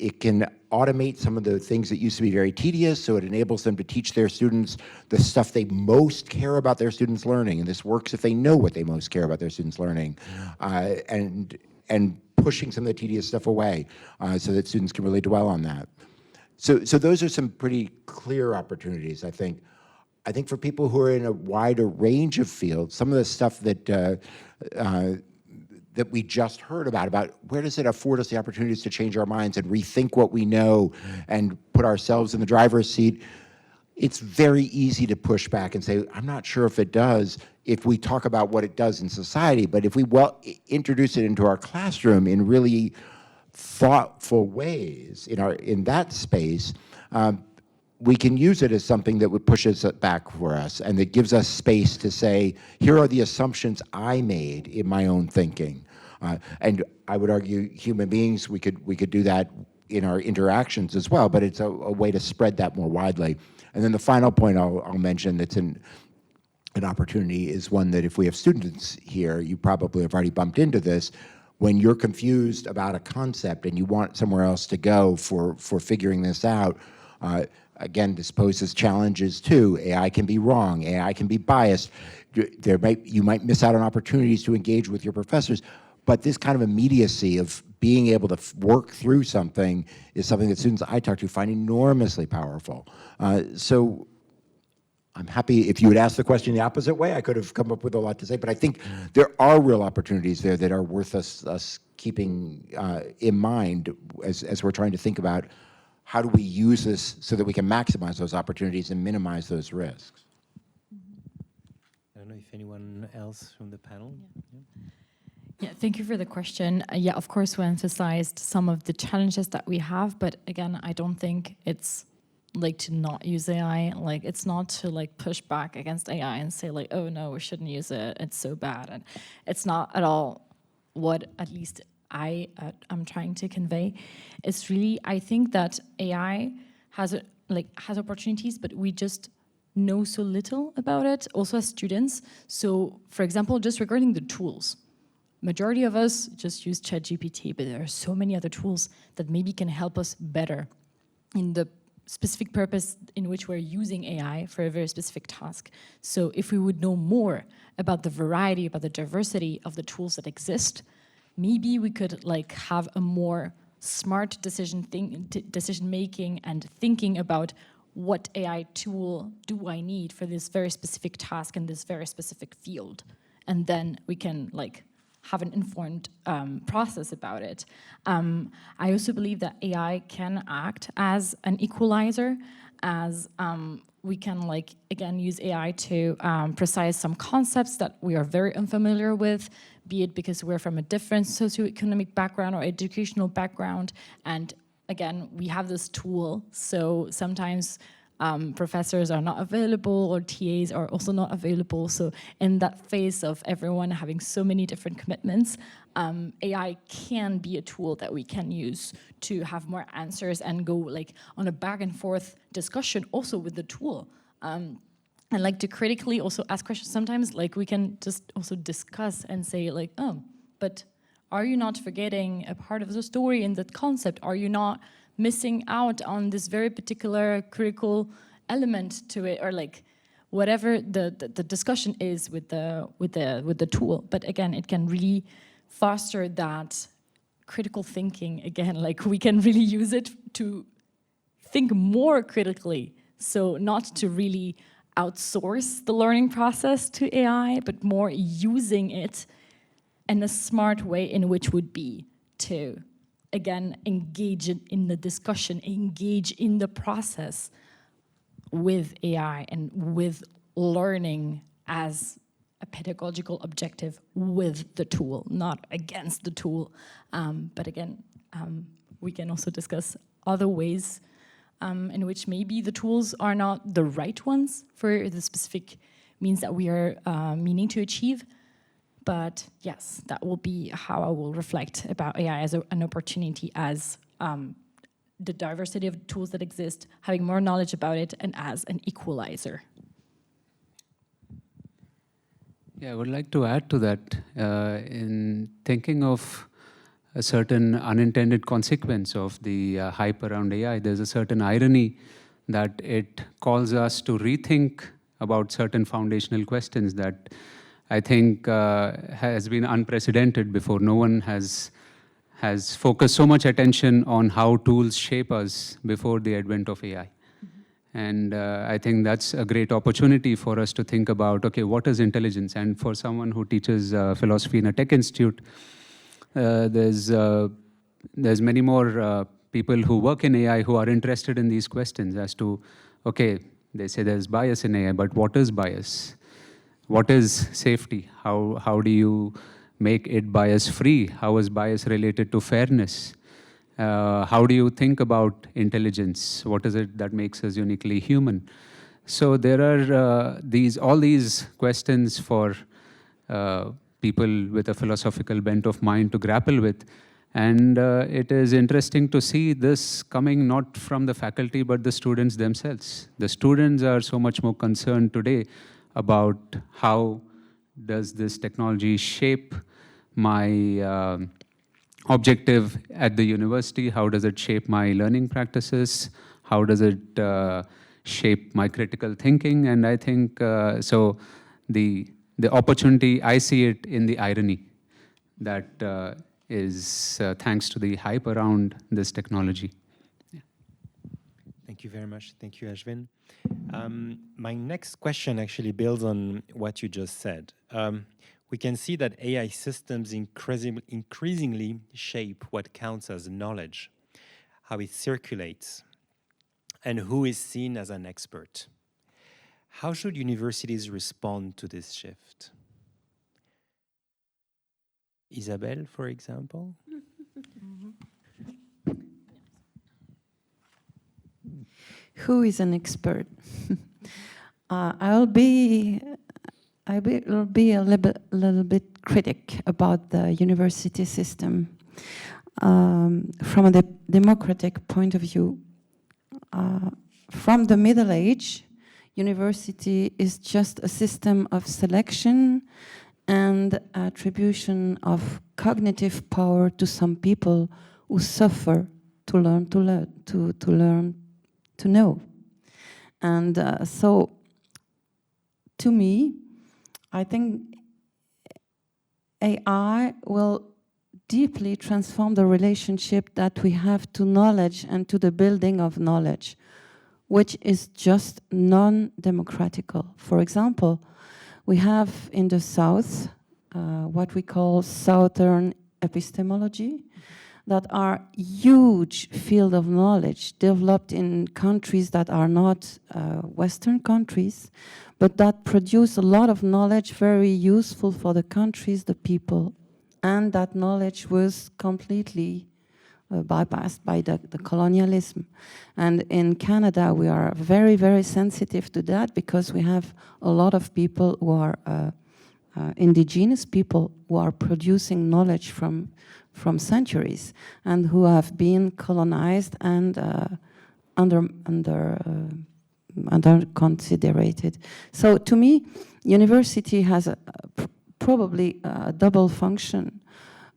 it can automate some of the things that used to be very tedious, so it enables them to teach their students the stuff they most care about their students learning, and this works if they know what they most care about their students learning, and pushing some of the tedious stuff away so that students can really dwell on that. So those are some pretty clear opportunities, I think. I think for people who are in a wider range of fields, some of the stuff that that we just heard about where does it afford us the opportunities to change our minds and rethink what we know and put ourselves in the driver's seat, it's very easy to push back and say, I'm not sure if it does, if we talk about what it does in society, but if we introduce it into our classroom in really thoughtful ways in that space, we can use it as something that would push us back for us, and that gives us space to say, here are the assumptions I made in my own thinking. And I would argue human beings, we could do that in our interactions as well, but it's a way to spread that more widely. And then the final point I'll mention that's an opportunity is one that if we have students here, you probably have already bumped into this. When you're confused about a concept and you want somewhere else to go for figuring this out, again, this poses challenges too. AI can be wrong, AI can be biased. You might miss out on opportunities to engage with your professors, but this kind of immediacy of being able to work through something is something that students I talk to find enormously powerful. So I'm happy if you had asked the question the opposite way, I could have come up with a lot to say, but I think there are real opportunities there that are worth us keeping in mind as we're trying to think about how do we use this so that we can maximize those opportunities and minimize those risks. I don't know if anyone else from the panel? Yeah, thank you for the question. Yeah, of course, we emphasized some of the challenges that we have, but again, I don't think it's like to not use AI. Like, it's not to like push back against AI and say like, oh no, we shouldn't use it, it's so bad. And it's not at all what at least I'm trying to convey. It's really, I think that AI has opportunities, but we just know so little about it, also as students. So, for example, just regarding the tools, majority of us just use ChatGPT, but there are so many other tools that maybe can help us better in the specific purpose in which we're using AI for a very specific task. So if we would know more about the variety, about the diversity of the tools that exist, maybe we could like have a more smart decision making and thinking about what AI tool do I need for this very specific task in this very specific field. And then we can like have an informed process about it. I also believe that AI can act as an equalizer, as we can like, again, use AI to precise some concepts that we are very unfamiliar with, be it because we're from a different socioeconomic background or educational background. And again, we have this tool, so sometimes professors are not available or TAs are also not available. So in that phase of everyone having so many different commitments, AI can be a tool that we can use to have more answers and go like on a back and forth discussion also with the tool. And like to critically also ask questions. Sometimes like we can just also discuss and say like, oh, but are you not forgetting a part of the story in that concept? Are you not missing out on this very particular critical element to it, or like whatever the discussion is with the tool? But again, it can really foster that critical thinking. Again, like we can really use it to think more critically. So not to really outsource the learning process to AI, but more using it in a smart way, in which would be to, again, engage in the discussion, engage in the process with AI and with learning as a pedagogical objective with the tool, not against the tool. But again, we can also discuss other ways in which maybe the tools are not the right ones for the specific means that we are meaning to achieve. But yes, that will be how I will reflect about AI as an opportunity, as the diversity of tools that exist, having more knowledge about it, and as an equalizer. Yeah, I would like to add to that. In thinking of a certain unintended consequence of the hype around AI, there's a certain irony that it calls us to rethink about certain foundational questions that I think has been unprecedented before. No one has focused so much attention on how tools shape us before the advent of AI. And I think that's a great opportunity for us to think about, okay, what is intelligence? And for someone who teaches philosophy in a tech institute, there's many more people who work in AI who are interested in these questions as to, okay, they say there's bias in AI, but what is bias? What is safety? How do you make it bias-free? How is bias related to fairness? How do you think about intelligence? What is it that makes us uniquely human? So there are all these questions for people with a philosophical bent of mind to grapple with. And it is interesting to see this coming not from the faculty, but the students themselves. The students are so much more concerned today about how does this technology shape my objective at the university, how does it shape my learning practices, how does it shape my critical thinking. And I think so the opportunity, I see it in the irony that is thanks to the hype around this technology. Thank Thank you very much. Thank you, Ashvin. My next question actually builds on what you just said. We can see that AI systems increasingly shape what counts as knowledge, how it circulates, and who is seen as an expert. How should universities respond to this shift? Isabelle, for example? Who is an expert? I'll be a little bit critic about the university system. From a democratic point of view, from the Middle Age, university is just a system of selection and attribution of cognitive power to some people who suffer to learn to know. And so, to me, I think AI will deeply transform the relationship that we have to knowledge and to the building of knowledge, which is just non-democratical. For example, we have in the South what we call Southern epistemology, that are huge field of knowledge developed in countries that are not Western countries, but that produce a lot of knowledge very useful for the countries, the people. And that knowledge was completely bypassed by the colonialism. And in Canada, we are very, very sensitive to that because we have a lot of people who are indigenous people who are producing knowledge from centuries and who have been colonized and under considered. So to me, university has probably a double function.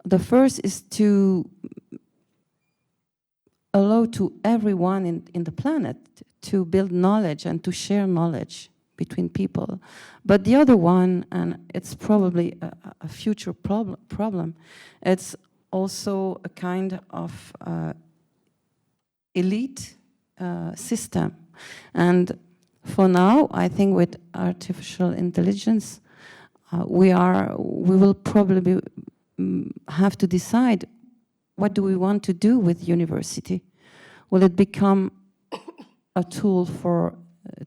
The first is to allow to everyone in the planet to build knowledge and to share knowledge between people. But the other one, and it's probably a future problem, it's also a kind of elite system. And for now, I think with artificial intelligence, we will probably have to decide what do we want to do with university. Will it become a tool for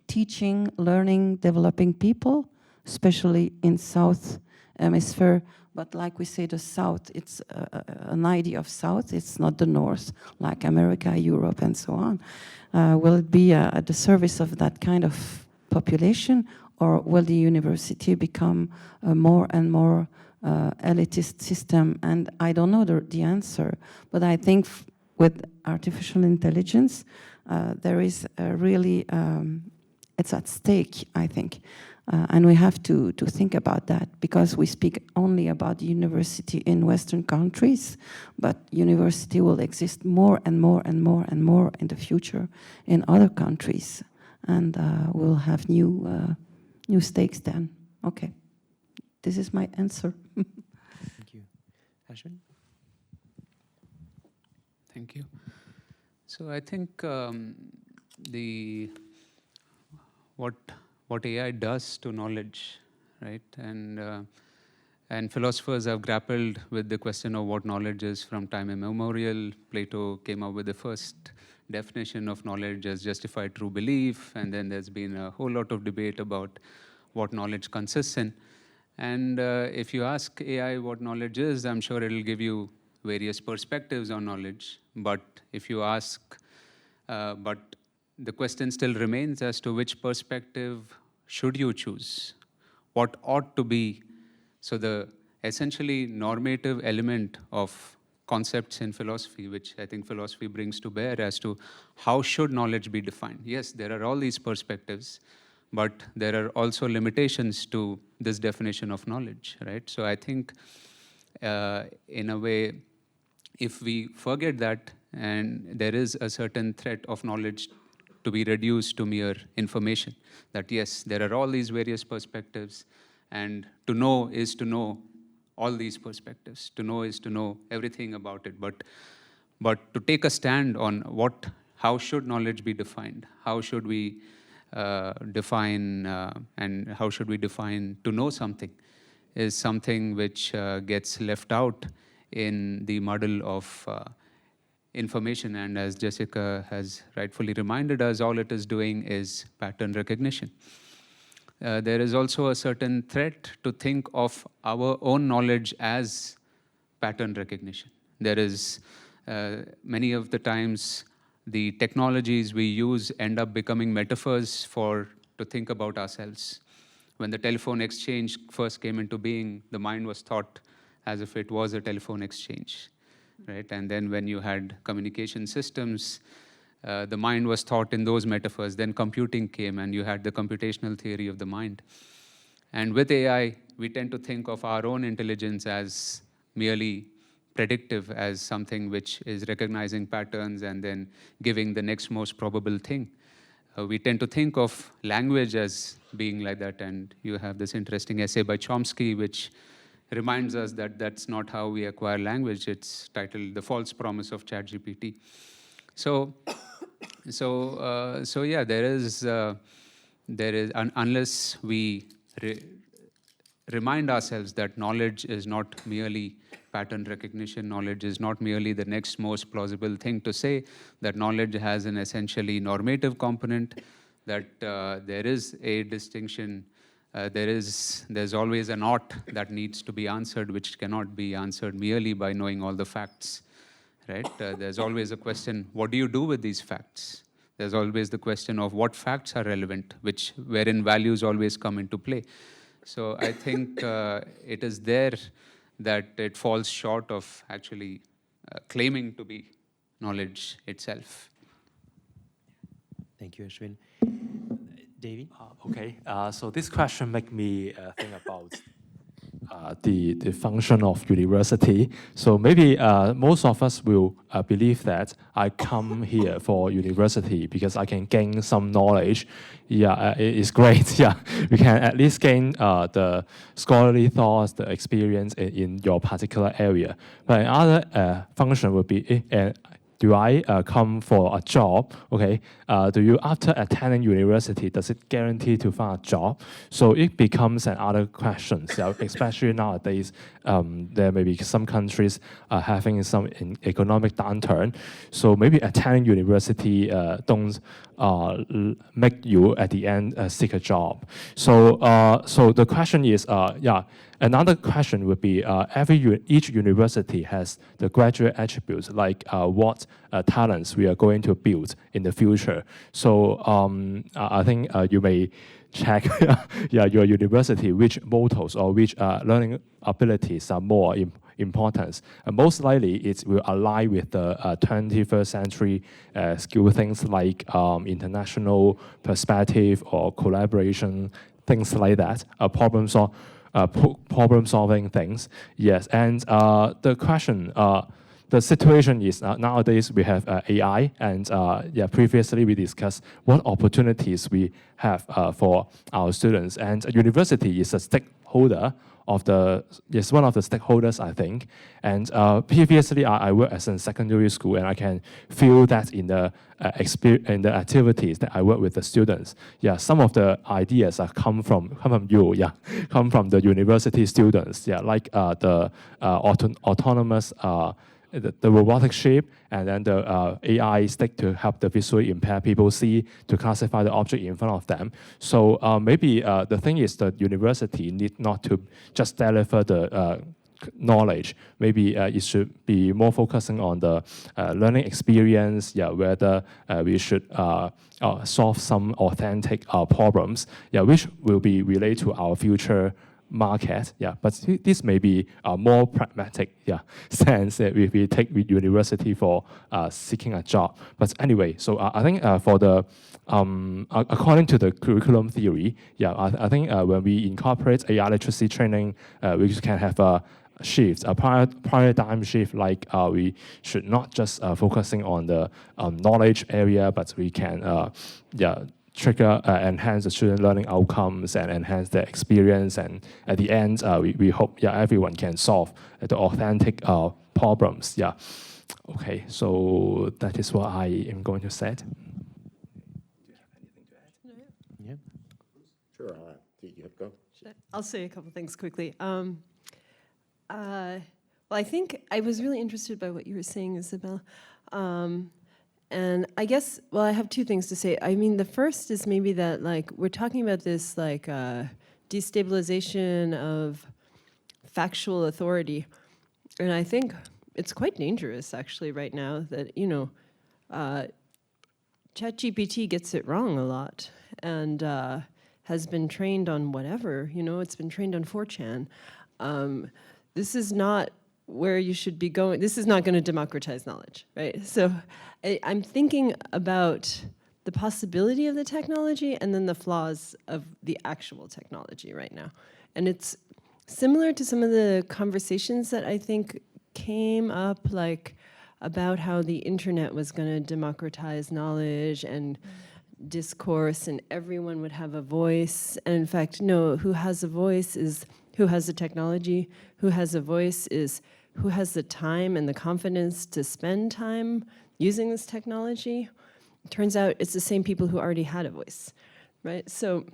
teaching, learning, developing people, especially in South Hemisphere? But like we say, the South, it's an idea of South, it's not the North, like America, Europe, and so on. Will it be at the service of that kind of population, or will the university become a more and more elitist system? And I don't know the answer, but I think with artificial intelligence, there is really, it's at stake, I think. And we have to think about that, because we speak only about university in Western countries, but university will exist more and more and more and more in the future in other countries, and we'll have new stakes then. Okay, this is my answer. Thank you. Ashwin? Thank you. So I think what AI does to knowledge, right? And philosophers have grappled with the question of what knowledge is from time immemorial. Plato came up with the first definition of knowledge as justified true belief, and then there's been a whole lot of debate about what knowledge consists in. And if you ask AI what knowledge is, I'm sure it'll give you various perspectives on knowledge. But if you ask, but the question still remains as to which perspective should you choose? What ought to be? So the essentially normative element of concepts in philosophy, which I think philosophy brings to bear as to how should knowledge be defined. Yes, there are all these perspectives, but there are also limitations to this definition of knowledge, right? So I think in a way, if we forget that, and there is a certain threat of knowledge to be reduced to mere information, that yes, there are all these various perspectives, and to know is to know all these perspectives. To know is to know everything about it. But to take a stand on how should knowledge be defined? How should we define and how should we define to know something is something which gets left out in the muddle of information. And as Jessica has rightfully reminded us, all it is doing is pattern recognition. There is also a certain threat to think of our own knowledge as pattern recognition. There is many of the times the technologies we use end up becoming metaphors to think about ourselves. When the telephone exchange first came into being, the mind was thought as if it was a telephone exchange, right? And then when you had communication systems, the mind was thought in those metaphors. Then computing came, and you had the computational theory of the mind. And with AI, we tend to think of our own intelligence as merely predictive, as something which is recognizing patterns and then giving the next most probable thing. We tend to think of language as being like that, and you have this interesting essay by Chomsky which reminds us that that's not how we acquire language. It's titled The False Promise of ChatGPT. So yeah, there is unless we remind ourselves that knowledge is not merely pattern recognition, knowledge is not merely the next most plausible thing to say, that knowledge has an essentially normative component, that there is a distinction, there's always an ought that needs to be answered, which cannot be answered merely by knowing all the facts, right? There's always a question, what do you do with these facts? There's always the question of what facts are relevant, wherein values always come into play. So I think it is there that it falls short of actually claiming to be knowledge itself. Thank you, Ashwin. Davy? Okay, so this question makes me think about the function of university. So maybe most of us will believe that I come here for university because I can gain some knowledge. Yeah, it is great. Yeah, we can at least gain the scholarly thoughts, the experience in your particular area. But another function would be, do I come for a job? Okay, do you, after attending university, does it guarantee to find a job? So it becomes another question. So especially nowadays, there may be some countries having some economic downturn. So maybe attending university don't make you at the end seek a job. So the question is, another question would be each university has the graduate attributes, like what talents we are going to build in the future. So I think you may check your university, which mottos or which learning abilities are more important. Most likely it will align with the 21st century skill things like international perspective or collaboration, things like that, problem solving things. Yes, and the question, the situation is nowadays we have AI, and previously we discussed what opportunities we have for our students, and university is a stakeholder one of the stakeholders, I think. And previously I work as in secondary school, and I can feel that in the activities that I work with the students. Yeah, some of the ideas come from you. Yeah, come from the university students. Yeah, like the autonomous. The robotic shape, and then the AI stick to help the visually impaired people see, to classify the object in front of them. So maybe the thing is that university need not to just deliver the knowledge. Maybe it should be more focusing on the learning experience, whether we should solve some authentic problems, which will be related to our future market, but this may be a more pragmatic, sense that we take with university for seeking a job. But anyway, so I think for the according to the curriculum theory, I think when we incorporate AI literacy training, we can have a shift, a paradigm shift, like we should not just focusing on the knowledge area, but we can trigger, enhance the student learning outcomes and enhance their experience. And at the end, we hope everyone can solve the authentic problems. Okay, so that is what I am going to say. Yeah. Sure, you have to go. I'll say a couple things quickly. Well, I think I was really interested by what you were saying, Isabel. And I guess, well, I have two things to say. I mean, the first is maybe that, like, we're talking about this, like, destabilization of factual authority. And I think it's quite dangerous, actually, right now, that, you know, ChatGPT gets it wrong a lot and has been trained on whatever, you know, it's been trained on 4chan. This is not where you should be going. This is not going to democratize knowledge, right? So I'm thinking about the possibility of the technology and then the flaws of the actual technology right now. And it's similar to some of the conversations that I think came up, like about how the internet was going to democratize knowledge and discourse and everyone would have a voice. And in fact, no, who has a voice is who has the technology. Who has a voice is who has the time and the confidence to spend time using this technology. It turns out it's the same people who already had a voice, right? So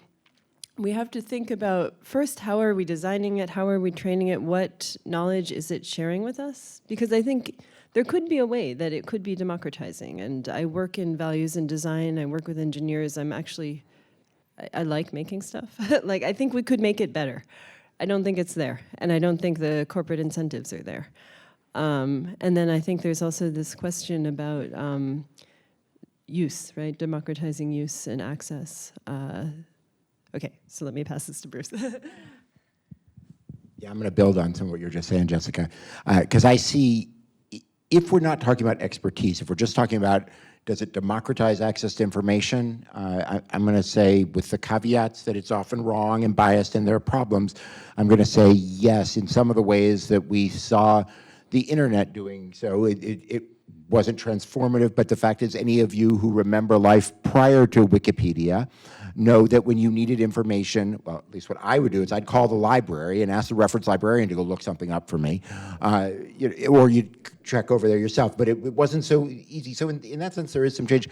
we have to think about, first, how are we designing it? How are we training it? What knowledge is it sharing with us? Because I think there could be a way that it could be democratizing. And I work in values and design. I work with engineers. I'm actually, I like making stuff. Like, I think we could make it better. I don't think it's there. And I don't think the corporate incentives are there. And then I think there's also this question about use, right? Democratizing use and access. Okay, so let me pass this to Bruce. Yeah, I'm going to build on some of what you were just saying, Jessica, because I see, if we're not talking about expertise, if we're just talking about does it democratize access to information, I'm going to say, with the caveats that it's often wrong and biased and there are problems, I'm going to say yes, in some of the ways that we saw the internet doing so. It wasn't transformative, but the fact is, any of you who remember life prior to Wikipedia know that when you needed information, well, at least what I would do is I'd call the library and ask the reference librarian to go look something up for me, or you'd check over there yourself, but it wasn't so easy. So in that sense, there is some change.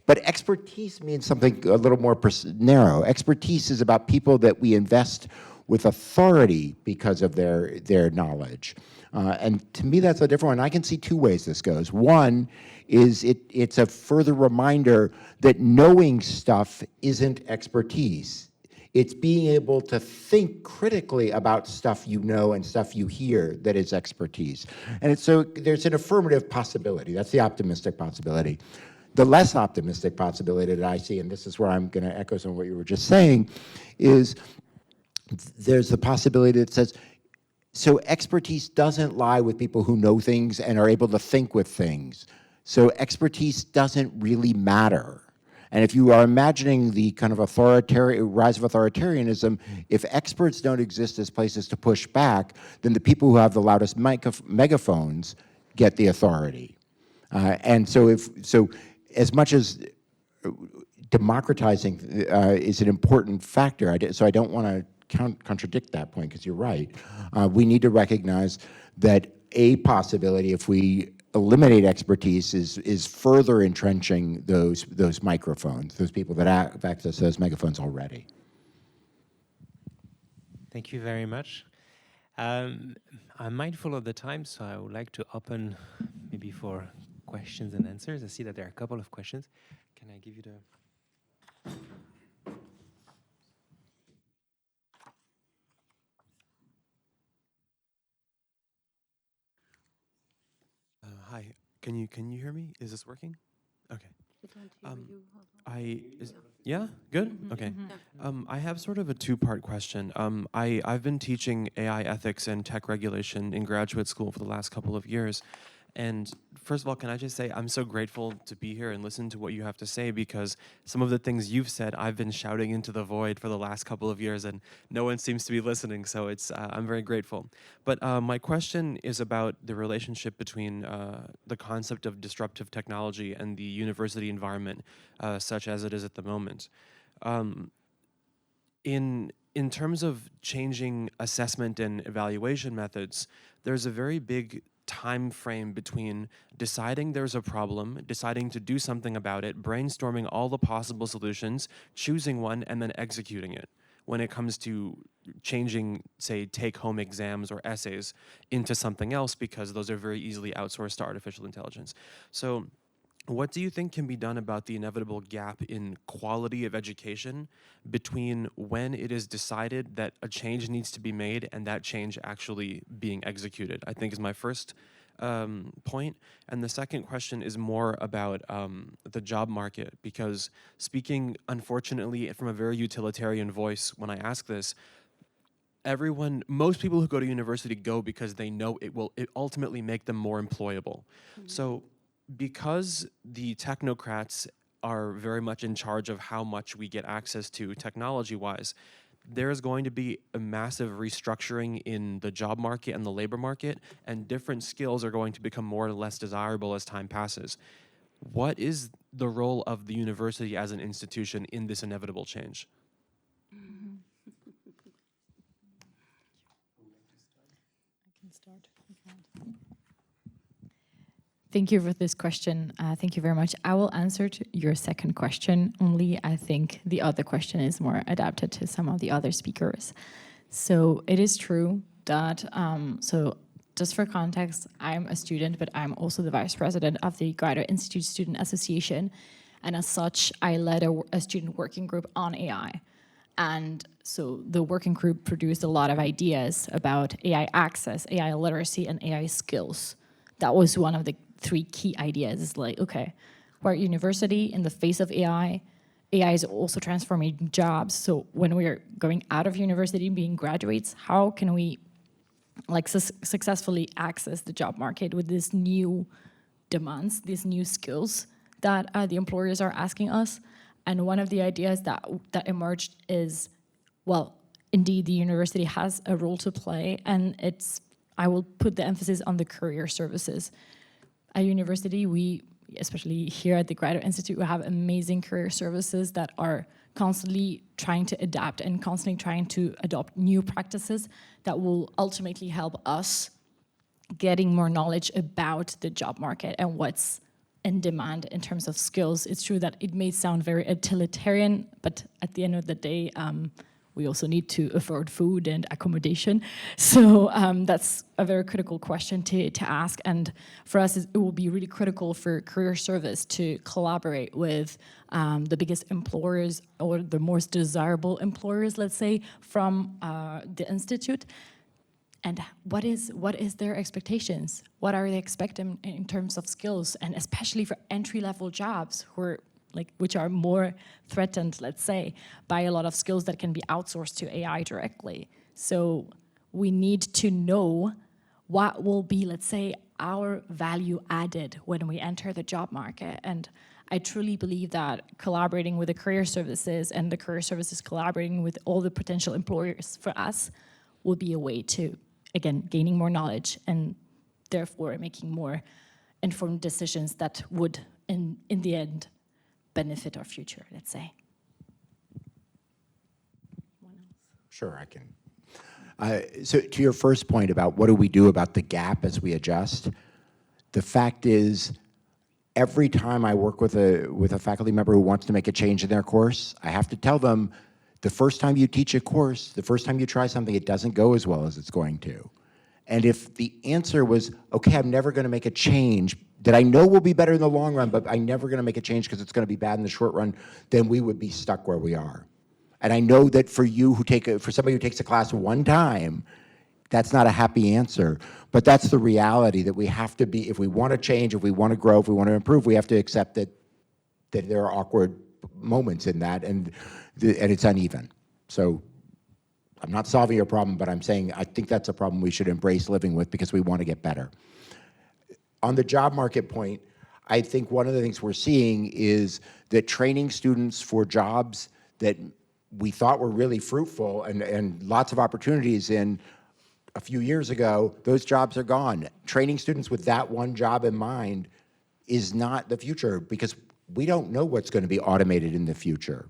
But expertise means something a little more narrow. Expertise is about people that we invest with authority because of their knowledge. And to me, that's a different one. I can see two ways this goes. One is it's a further reminder that knowing stuff isn't expertise. It's being able to think critically about stuff you know and stuff you hear that is expertise. And so there's an affirmative possibility. That's the optimistic possibility. The less optimistic possibility that I see, and this is where I'm going to echo some of what you were just saying, is there's the possibility that says, so expertise doesn't lie with people who know things and are able to think with things. So expertise doesn't really matter. And if you are imagining the kind of rise of authoritarianism, if experts don't exist as places to push back, then the people who have the loudest megaphones get the authority. And so as much as democratizing is an important factor, so I don't want to contradict that point, because you're right. We need to recognize that a possibility, if we eliminate expertise, is further entrenching those microphones, those people that have access to those megaphones already. Thank you very much. I'm mindful of the time, so I would like to open maybe for questions and answers. I see that there are a couple of questions. Can I give you the... Hi, can you hear me? Is this working? Okay. Yeah, good. Okay. I have sort of a two-part question. I've been teaching AI ethics and tech regulation in graduate school for the last couple of years. And first of all, can I just say I'm so grateful to be here and listen to what you have to say, because some of the things you've said, I've been shouting into the void for the last couple of years and no one seems to be listening. So I'm very grateful. But my question is about the relationship between the concept of disruptive technology and the university environment, such as it is at the moment. In terms of changing assessment and evaluation methods, there's a very big time frame between deciding there's a problem, deciding to do something about it, brainstorming all the possible solutions, choosing one, and then executing it when it comes to changing, say, take-home exams or essays into something else, because those are very easily outsourced to artificial intelligence. So what do you think can be done about the inevitable gap in quality of education between when it is decided that a change needs to be made and that change actually being executed? I think is my first point. And the second question is more about the job market, because speaking, unfortunately, from a very utilitarian voice when I ask this, most people who go to university go because they know it will ultimately make them more employable. So because the technocrats are very much in charge of how much we get access to technology-wise, there's going to be a massive restructuring in the job market and the labor market, and different skills are going to become more or less desirable as time passes. What is the role of the university as an institution in this inevitable change? Thank you for this question. Thank you very much. I will answer to your second question only. I think the other question is more adapted to some of the other speakers. So it is true that, so just for context, I'm a student, but I'm also the vice president of the Graduate Institute Student Association. And as such, I led a student working group on AI. And so the working group produced a lot of ideas about AI access, AI literacy, and AI skills. That was one of the 3 key ideas. It's like, okay, we're at university in the face of AI. AI is also transforming jobs. So when we're going out of university, being graduates, how can we like successfully access the job market with these new demands, these new skills that the employers are asking us? And one of the ideas that emerged is, well, indeed, the university has a role to play, and I will put the emphasis on the career services. At university, we, especially here at the Graduate Institute, we have amazing career services that are constantly trying to adapt and constantly trying to adopt new practices that will ultimately help us getting more knowledge about the job market and what's in demand in terms of skills. It's true that it may sound very utilitarian, but at the end of the day, we also need to afford food and accommodation. So that's a very critical question to ask. And for us, it will be really critical for career service to collaborate with the biggest employers or the most desirable employers, let's say, from the Institute. And what is their expectations? What are they expecting in terms of skills? And especially for entry-level jobs which are more threatened, let's say, by a lot of skills that can be outsourced to AI directly. So we need to know what will be, let's say, our value added when we enter the job market. And I truly believe that collaborating with the career services and the career services collaborating with all the potential employers for us will be a way to, again, gaining more knowledge and therefore making more informed decisions that would, in the end, benefit our future, let's say. Sure, I can. So to your first point about what do we do about the gap as we adjust, the fact is every time I work with a faculty member who wants to make a change in their course, I have to tell them the first time you teach a course, the first time you try something, it doesn't go as well as it's going to. And if the answer was, okay, I'm never going to make a change that I know will be better in the long run, but I'm never going to make a change because it's going to be bad in the short run, then we would be stuck where we are. And I know that for you for somebody who takes a class one time, that's not a happy answer. But that's the reality that we have to be, if we want to change, if we want to grow, if we want to improve, we have to accept that there are awkward moments in that, and it's uneven. So I'm not solving your problem, but I'm saying I think that's a problem we should embrace living with because we want to get better. On the job market point, I think one of the things we're seeing is that training students for jobs that we thought were really fruitful and lots of opportunities in a few years ago, those jobs are gone. Training students with that one job in mind is not the future because we don't know what's going to be automated in the future.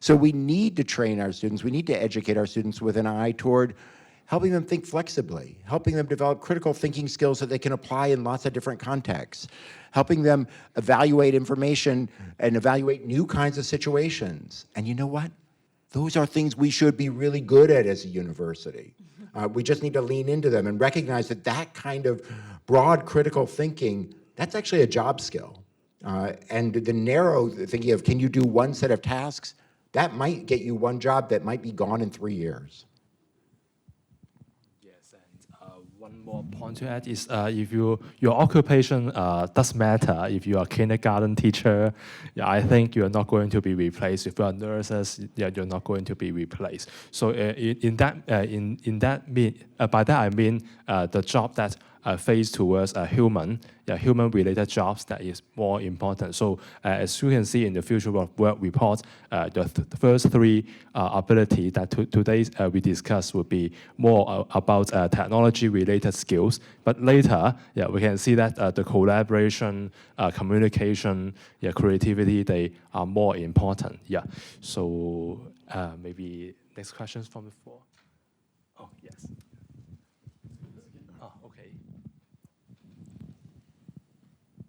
So we need to train our students, we need to educate our students with an eye toward helping them think flexibly, helping them develop critical thinking skills that they can apply in lots of different contexts, helping them evaluate information and evaluate new kinds of situations. And you know what? Those are things we should be really good at as a university. We just need to lean into them and recognize that that kind of broad critical thinking, that's actually a job skill. And the narrow thinking of, can you do one set of tasks? That might get you one job that might be gone in 3 years. Yes, and one more point to add is if your occupation does matter. If you are a kindergarten teacher, yeah, I think you are not going to be replaced. If you are nurses, yeah, you're not going to be replaced. So by that I mean the job that face towards a human-related jobs that is more important. So as you can see in the Future of Work report, the first three abilities that today we discussed would be more about technology-related skills. But later, yeah, we can see that the collaboration, communication, yeah, creativity, they are more important. Yeah. So maybe next questions from the floor. Oh yes. Oh, okay.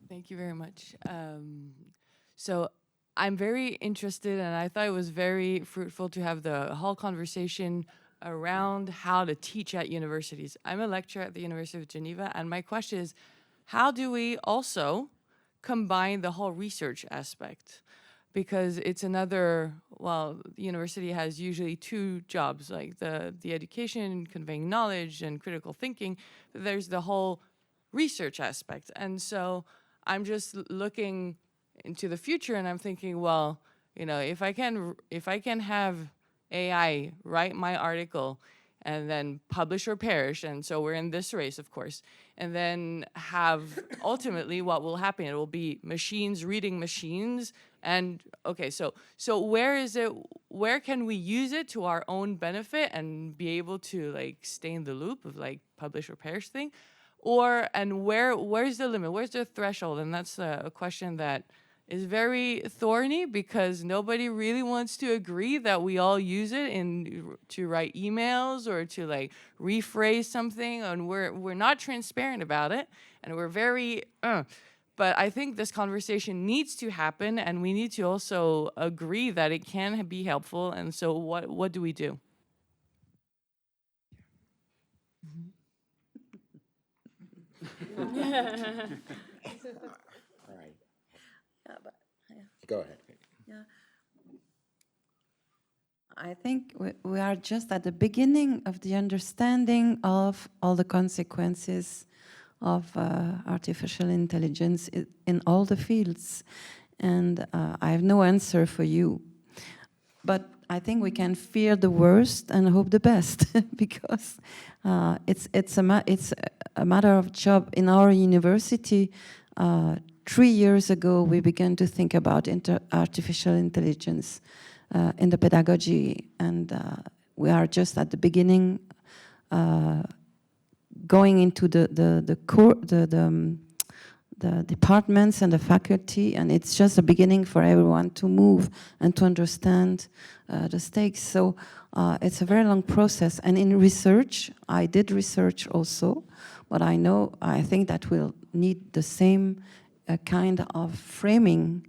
Thank you very much. So I'm very interested, and I thought it was very fruitful to have the whole conversation around how to teach at universities. I'm a lecturer at the University of Geneva, and my question is, how do we also combine the whole research aspect? Because it's another, well, the university has usually two jobs, like the education, conveying knowledge, and critical thinking. There's the whole research aspect. And so I'm just looking into the future and I'm thinking, well, you know, if I can have AI write my article and then publish or perish, and so we're in this race, of course, and then have ultimately what will happen, it will be machines reading machines. And okay, so where can we use it to our own benefit and be able to like stay in the loop of like publish or perish thing? And where's the limit? Where's the threshold? And that's a question that is very thorny because nobody really wants to agree that we all use it to write emails or to like rephrase something, and we're not transparent about it, and we're very but I think this conversation needs to happen, and we need to also agree that it can be helpful. And so what do we do? All right. Yeah, but, yeah. Go ahead. Yeah. I think we are just at the beginning of the understanding of all the consequences of artificial intelligence in all the fields. And I have no answer for you. But I think we can fear the worst and hope the best because it's a matter of job. In our university, 3 years ago, we began to think about artificial intelligence in the pedagogy, and we are just at the beginning, going into the departments and the faculty, and it's just a beginning for everyone to move and to understand the stakes. So it's a very long process. And in research, I did research also, but I think that we'll need the same kind of framing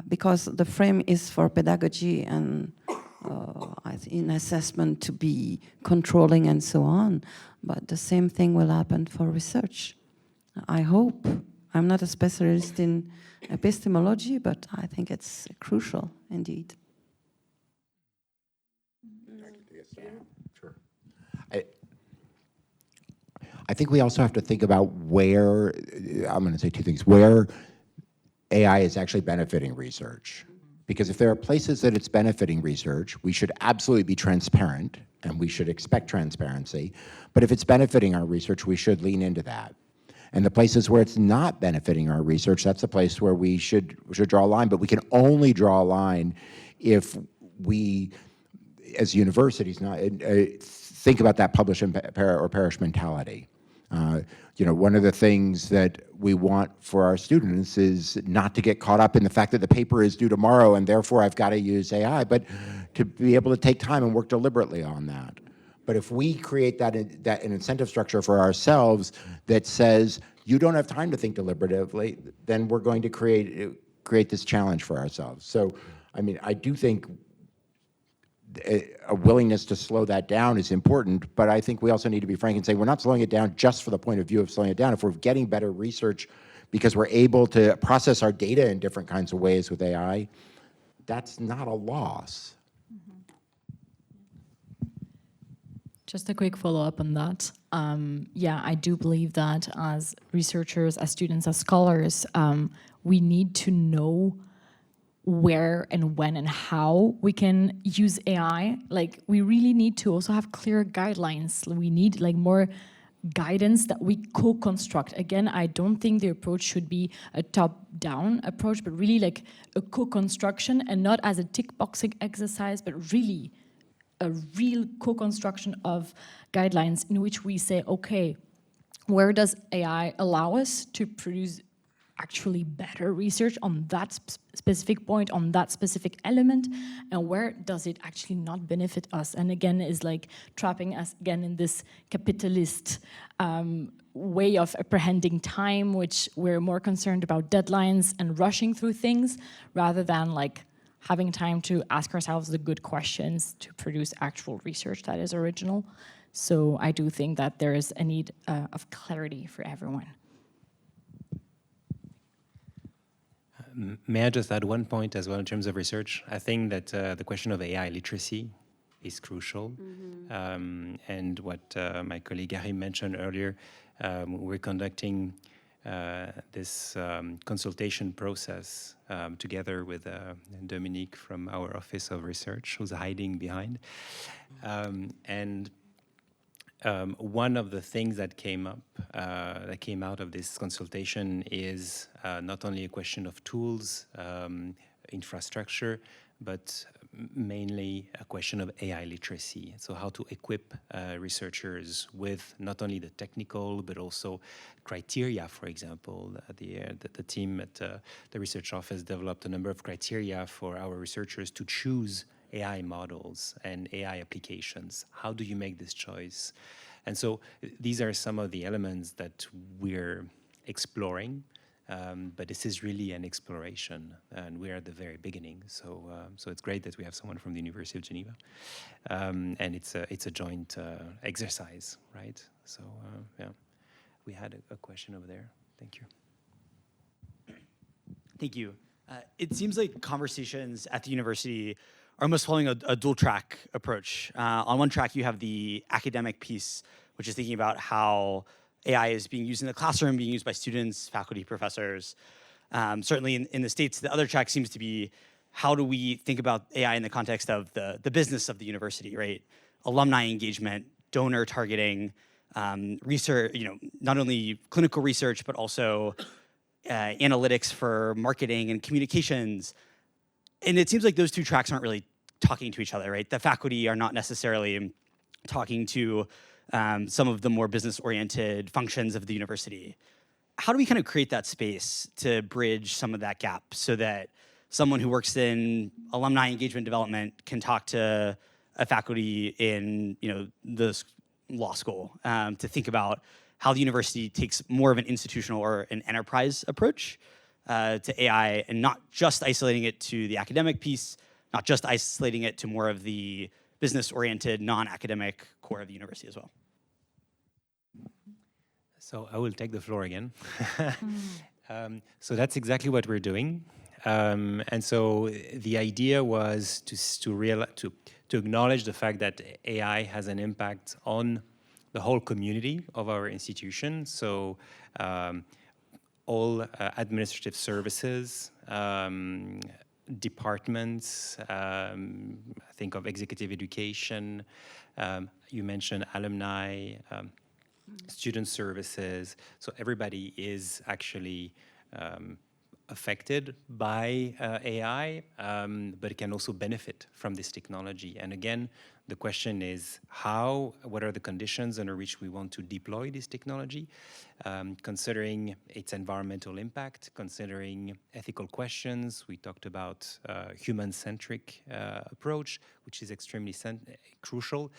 because the frame is for pedagogy and in assessment to be controlling and so on. But the same thing will happen for research. I hope. I'm not a specialist in epistemology, but I think it's crucial indeed. Sure. I think we also have to think about where, I'm going to say two things, where AI is actually benefiting research. Because if there are places that it's benefiting research, we should absolutely be transparent, and we should expect transparency. But if it's benefiting our research, we should lean into that. And the places where it's not benefiting our research, that's a place where we should draw a line. But we can only draw a line if we, as universities, think about that publish or perish mentality. You know, one of the things that we want for our students is not to get caught up in the fact that the paper is due tomorrow and therefore I've got to use AI, but to be able to take time and work deliberately on that. But if we create that an incentive structure for ourselves that says you don't have time to think deliberatively, then we're going to create this challenge for ourselves. So, I mean, I do think a willingness to slow that down is important, but I think we also need to be frank and say we're not slowing it down just for the point of view of slowing it down. If we're getting better research because we're able to process our data in different kinds of ways with AI, that's not a loss. Just a quick follow-up on that. Yeah, I do believe that as researchers, as students, as scholars, we need to know where and when and how we can use AI. Like, we really need to also have clear guidelines. We need like more guidance that we co-construct. Again, I don't think the approach should be a top-down approach, but really like a co-construction, and not as a tick-boxing exercise, but really a real co-construction of guidelines in which we say, okay, where does AI allow us to produce actually better research on that specific point, on that specific element, and where does it actually not benefit us? And again, is like trapping us again in this capitalist way of apprehending time, which we're more concerned about deadlines and rushing through things rather than like having time to ask ourselves the good questions to produce actual research that is original. So I do think that there is a need of clarity for everyone. May I just add one point as well in terms of research? I think that the question of AI literacy is crucial. And what my colleague Gary mentioned earlier, we're conducting this consultation process together with Dominique from our Office of Research, who's hiding behind. One of the things that came out of this consultation is not only a question of tools, infrastructure, but mainly a question of AI literacy. So how to equip researchers with not only the technical, but also criteria. For example, the team at the research office developed a number of criteria for our researchers to choose AI models and AI applications. How do you make this choice? And so these are some of the elements that we're exploring, but this is really an exploration, and we're at the very beginning. So it's great that we have someone from the University of Geneva, and it's a joint exercise, right? So yeah, we had a question over there. Thank you. Thank you. It seems like conversations at the university are almost following a dual track approach. On one track, you have the academic piece, which is thinking about how AI is being used in the classroom, being used by students, faculty, professors. Certainly in the States, the other track seems to be how do we think about AI in the context of the business of the university, right? Alumni engagement, donor targeting, research, not only clinical research, but also analytics for marketing and communications. And it seems like those two tracks aren't really talking to each other, right? The faculty are not necessarily talking to some of the more business-oriented functions of the university. How do we kind of create that space to bridge some of that gap so that someone who works in alumni engagement development can talk to a faculty in the law school to think about how the university takes more of an institutional or an enterprise approach to AI, and not just isolating it to the academic piece, not just isolating it to more of the business-oriented, non-academic core of the university as well. So I will take the floor again. So that's exactly what we're doing. And so the idea was to acknowledge the fact that AI has an impact on the whole community of our institution. So all administrative services, departments, think of executive education, you mentioned alumni, student services. So everybody is actually affected by AI, but it can also benefit from this technology. And again, the question is what are the conditions under which we want to deploy this technology, considering its environmental impact, considering ethical questions. We talked about human-centric approach, which is extremely crucial.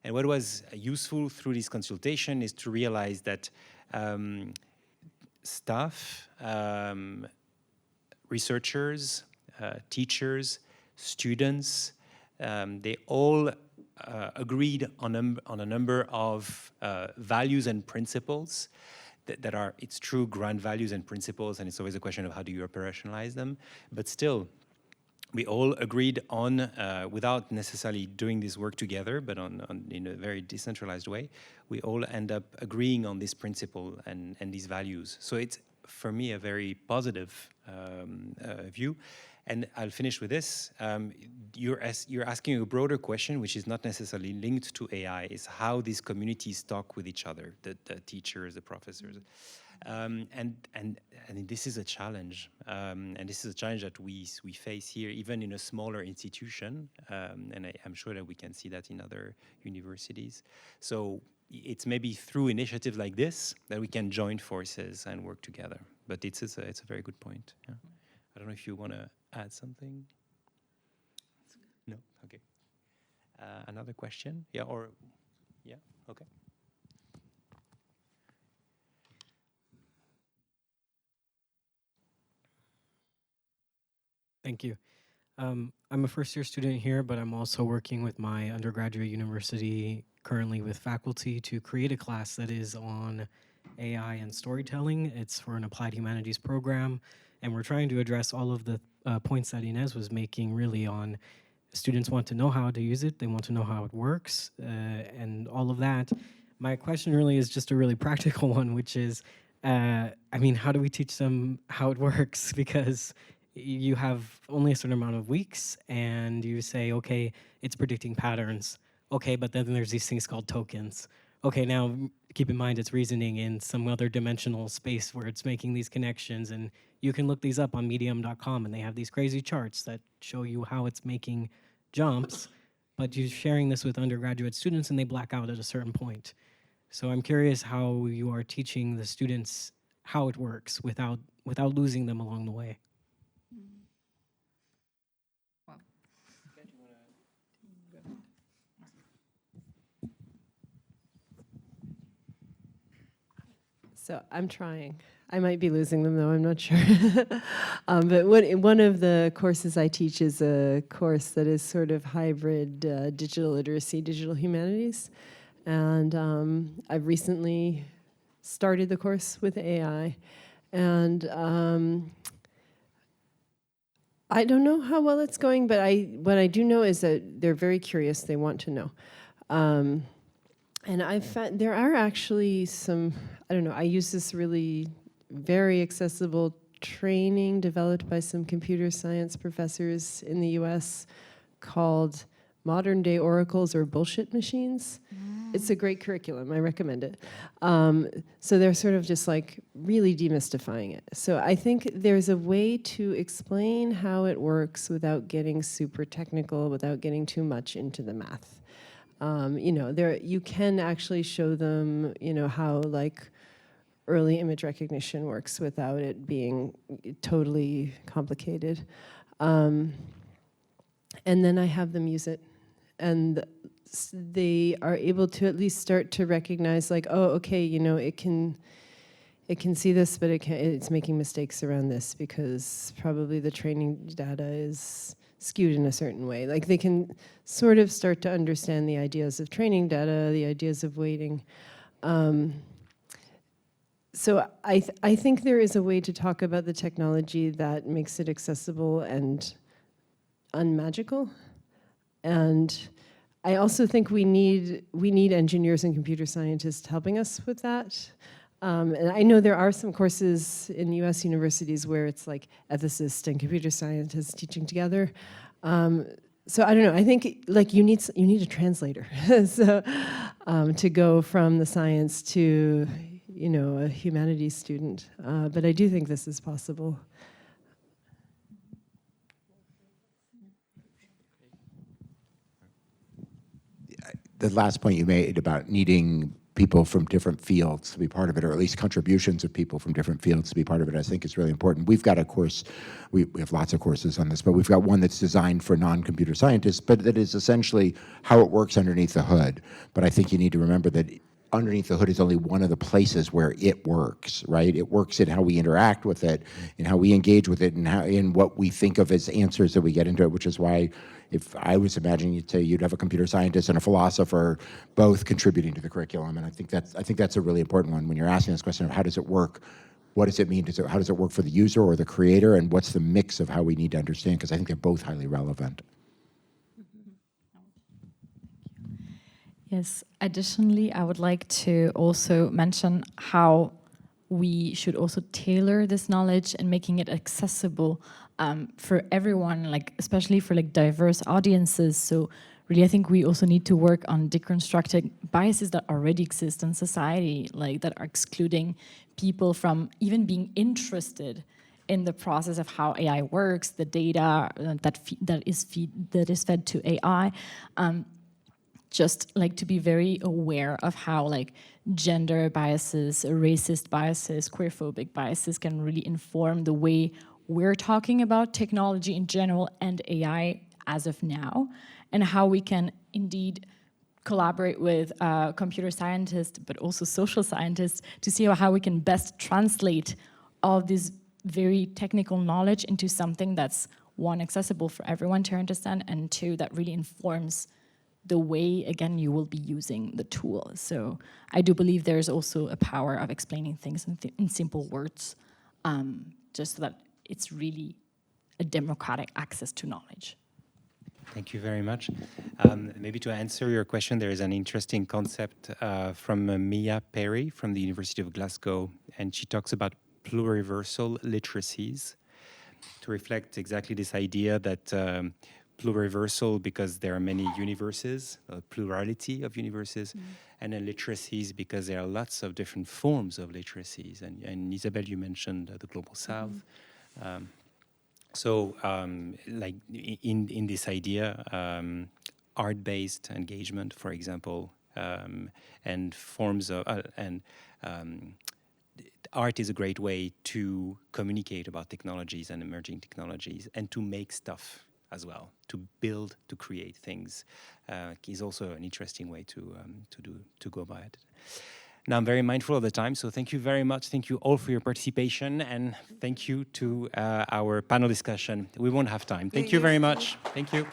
And what was useful through this consultation is to realize that staff, researchers, teachers, students, they all agreed on a number of values and principles that are, it's true, grand values and principles, and it's always a question of how do you operationalize them. But still, we all agreed on, without necessarily doing this work together, but in a very decentralized way, we all end up agreeing on this principle and these values. So it's, for me, a very positive view. And I'll finish with this. You're asking a broader question, which is not necessarily linked to AI, is how these communities talk with each other, the teachers, the professors. And this is a challenge. And this is a challenge that we face here, even in a smaller institution. And I'm sure that we can see that in other universities. So it's maybe through initiatives like this that we can join forces and work together. But it's a very good point. Yeah. I don't know if you want to add something. No? Okay. Another question? Yeah, or, yeah, okay. Thank you. I'm a first-year student here, but I'm also working with my undergraduate university currently with faculty to create a class that is on AI and storytelling. It's for an applied humanities program, and we're trying to address all of the points that Ines was making really on students want to know how to use it, they want to know how it works, and all of that. My question really is just a really practical one, which is, I mean, how do we teach them how it works? Because you have only a certain amount of weeks and you say, okay, it's predicting patterns. Okay, but then there's these things called tokens. Okay, now keep in mind it's reasoning in some other dimensional space where it's making these connections, and you can look these up on medium.com and they have these crazy charts that show you how it's making jumps, but you're sharing this with undergraduate students and they black out at a certain point. So I'm curious how you are teaching the students how it works without losing them along the way. So I'm trying. I might be losing them though, I'm not sure. But one of the courses I teach is a course that is sort of hybrid digital literacy, digital humanities. And I've recently started the course with AI. And I don't know how well it's going, but what I do know is that they're very curious, they want to know. And I've found there are actually some, I don't know, I use this really very accessible training developed by some computer science professors in the US called Modern Day Oracles or Bullshit Machines. It's a great curriculum, I recommend it. So they're sort of just like really demystifying it. So I think there's a way to explain how it works without getting super technical, without getting too much into the math. You know, you can actually show them, you know, how like early image recognition works without it being totally complicated. And then I have them use it. And they are able to at least start to recognize like, oh, okay, you know, it can see this, but it's making mistakes around this because probably the training data is skewed in a certain way. Like they can sort of start to understand the ideas of training data, the ideas of weighting. So I think there is a way to talk about the technology that makes it accessible and unmagical. And I also think we need engineers and computer scientists helping us with that. And I know there are some courses in US universities where it's like ethicists and computer scientists teaching together. So I don't know, I think like you need a translator so, to go from the science to, you know, a humanities student. But I do think this is possible. The last point you made about needing people from different fields to be part of it, or at least contributions of people from different fields to be part of it, I think is really important. We've got a course, we have lots of courses on this, but we've got one that's designed for non-computer scientists, but that is essentially how it works underneath the hood. But I think you need to remember that underneath the hood is only one of the places where it works, right? It works in how we interact with it, in how we engage with it, and how in what we think of as answers that we get into it, which is why if I was imagining you'd say you'd have a computer scientist and a philosopher both contributing to the curriculum. And I think that's a really important one when you're asking this question of how does it work? What does it mean? How does it work for the user or the creator? And what's the mix of how we need to understand? Because I think they're both highly relevant. Yes, additionally, I would like to also mention how we should also tailor this knowledge and making it accessible for everyone, like especially for like diverse audiences. So really, I think we also need to work on deconstructing biases that already exist in society, like that are excluding people from even being interested in the process of how AI works, the data that is fed to AI. Just like to be very aware of how like gender biases, racist biases, queerphobic biases can really inform the way we're talking about technology in general and AI as of now, and how we can indeed collaborate with computer scientists, but also social scientists to see how we can best translate all this very technical knowledge into something that's one, accessible for everyone to understand, and two, that really informs the way, again, you will be using the tool. So I do believe there's also a power of explaining things in simple words, just so that it's really a democratic access to knowledge. Thank you very much. Maybe to answer your question, there is an interesting concept from Mia Perry from the University of Glasgow, and she talks about pluriversal literacies to reflect exactly this idea that pluriversal because there are many universes, a plurality of universes, and then literacies because there are lots of different forms of literacies. And Isabelle, you mentioned the Global South. Like in this idea, art-based engagement, for example, and forms of art is a great way to communicate about technologies and emerging technologies, and to make stuff as well, to build, to create things, is also an interesting way to go about it. Now, I'm very mindful of the time, so thank you very much. Thank you all for your participation, and thank you to our panel discussion. We won't have time. Thank you very much. Thank you.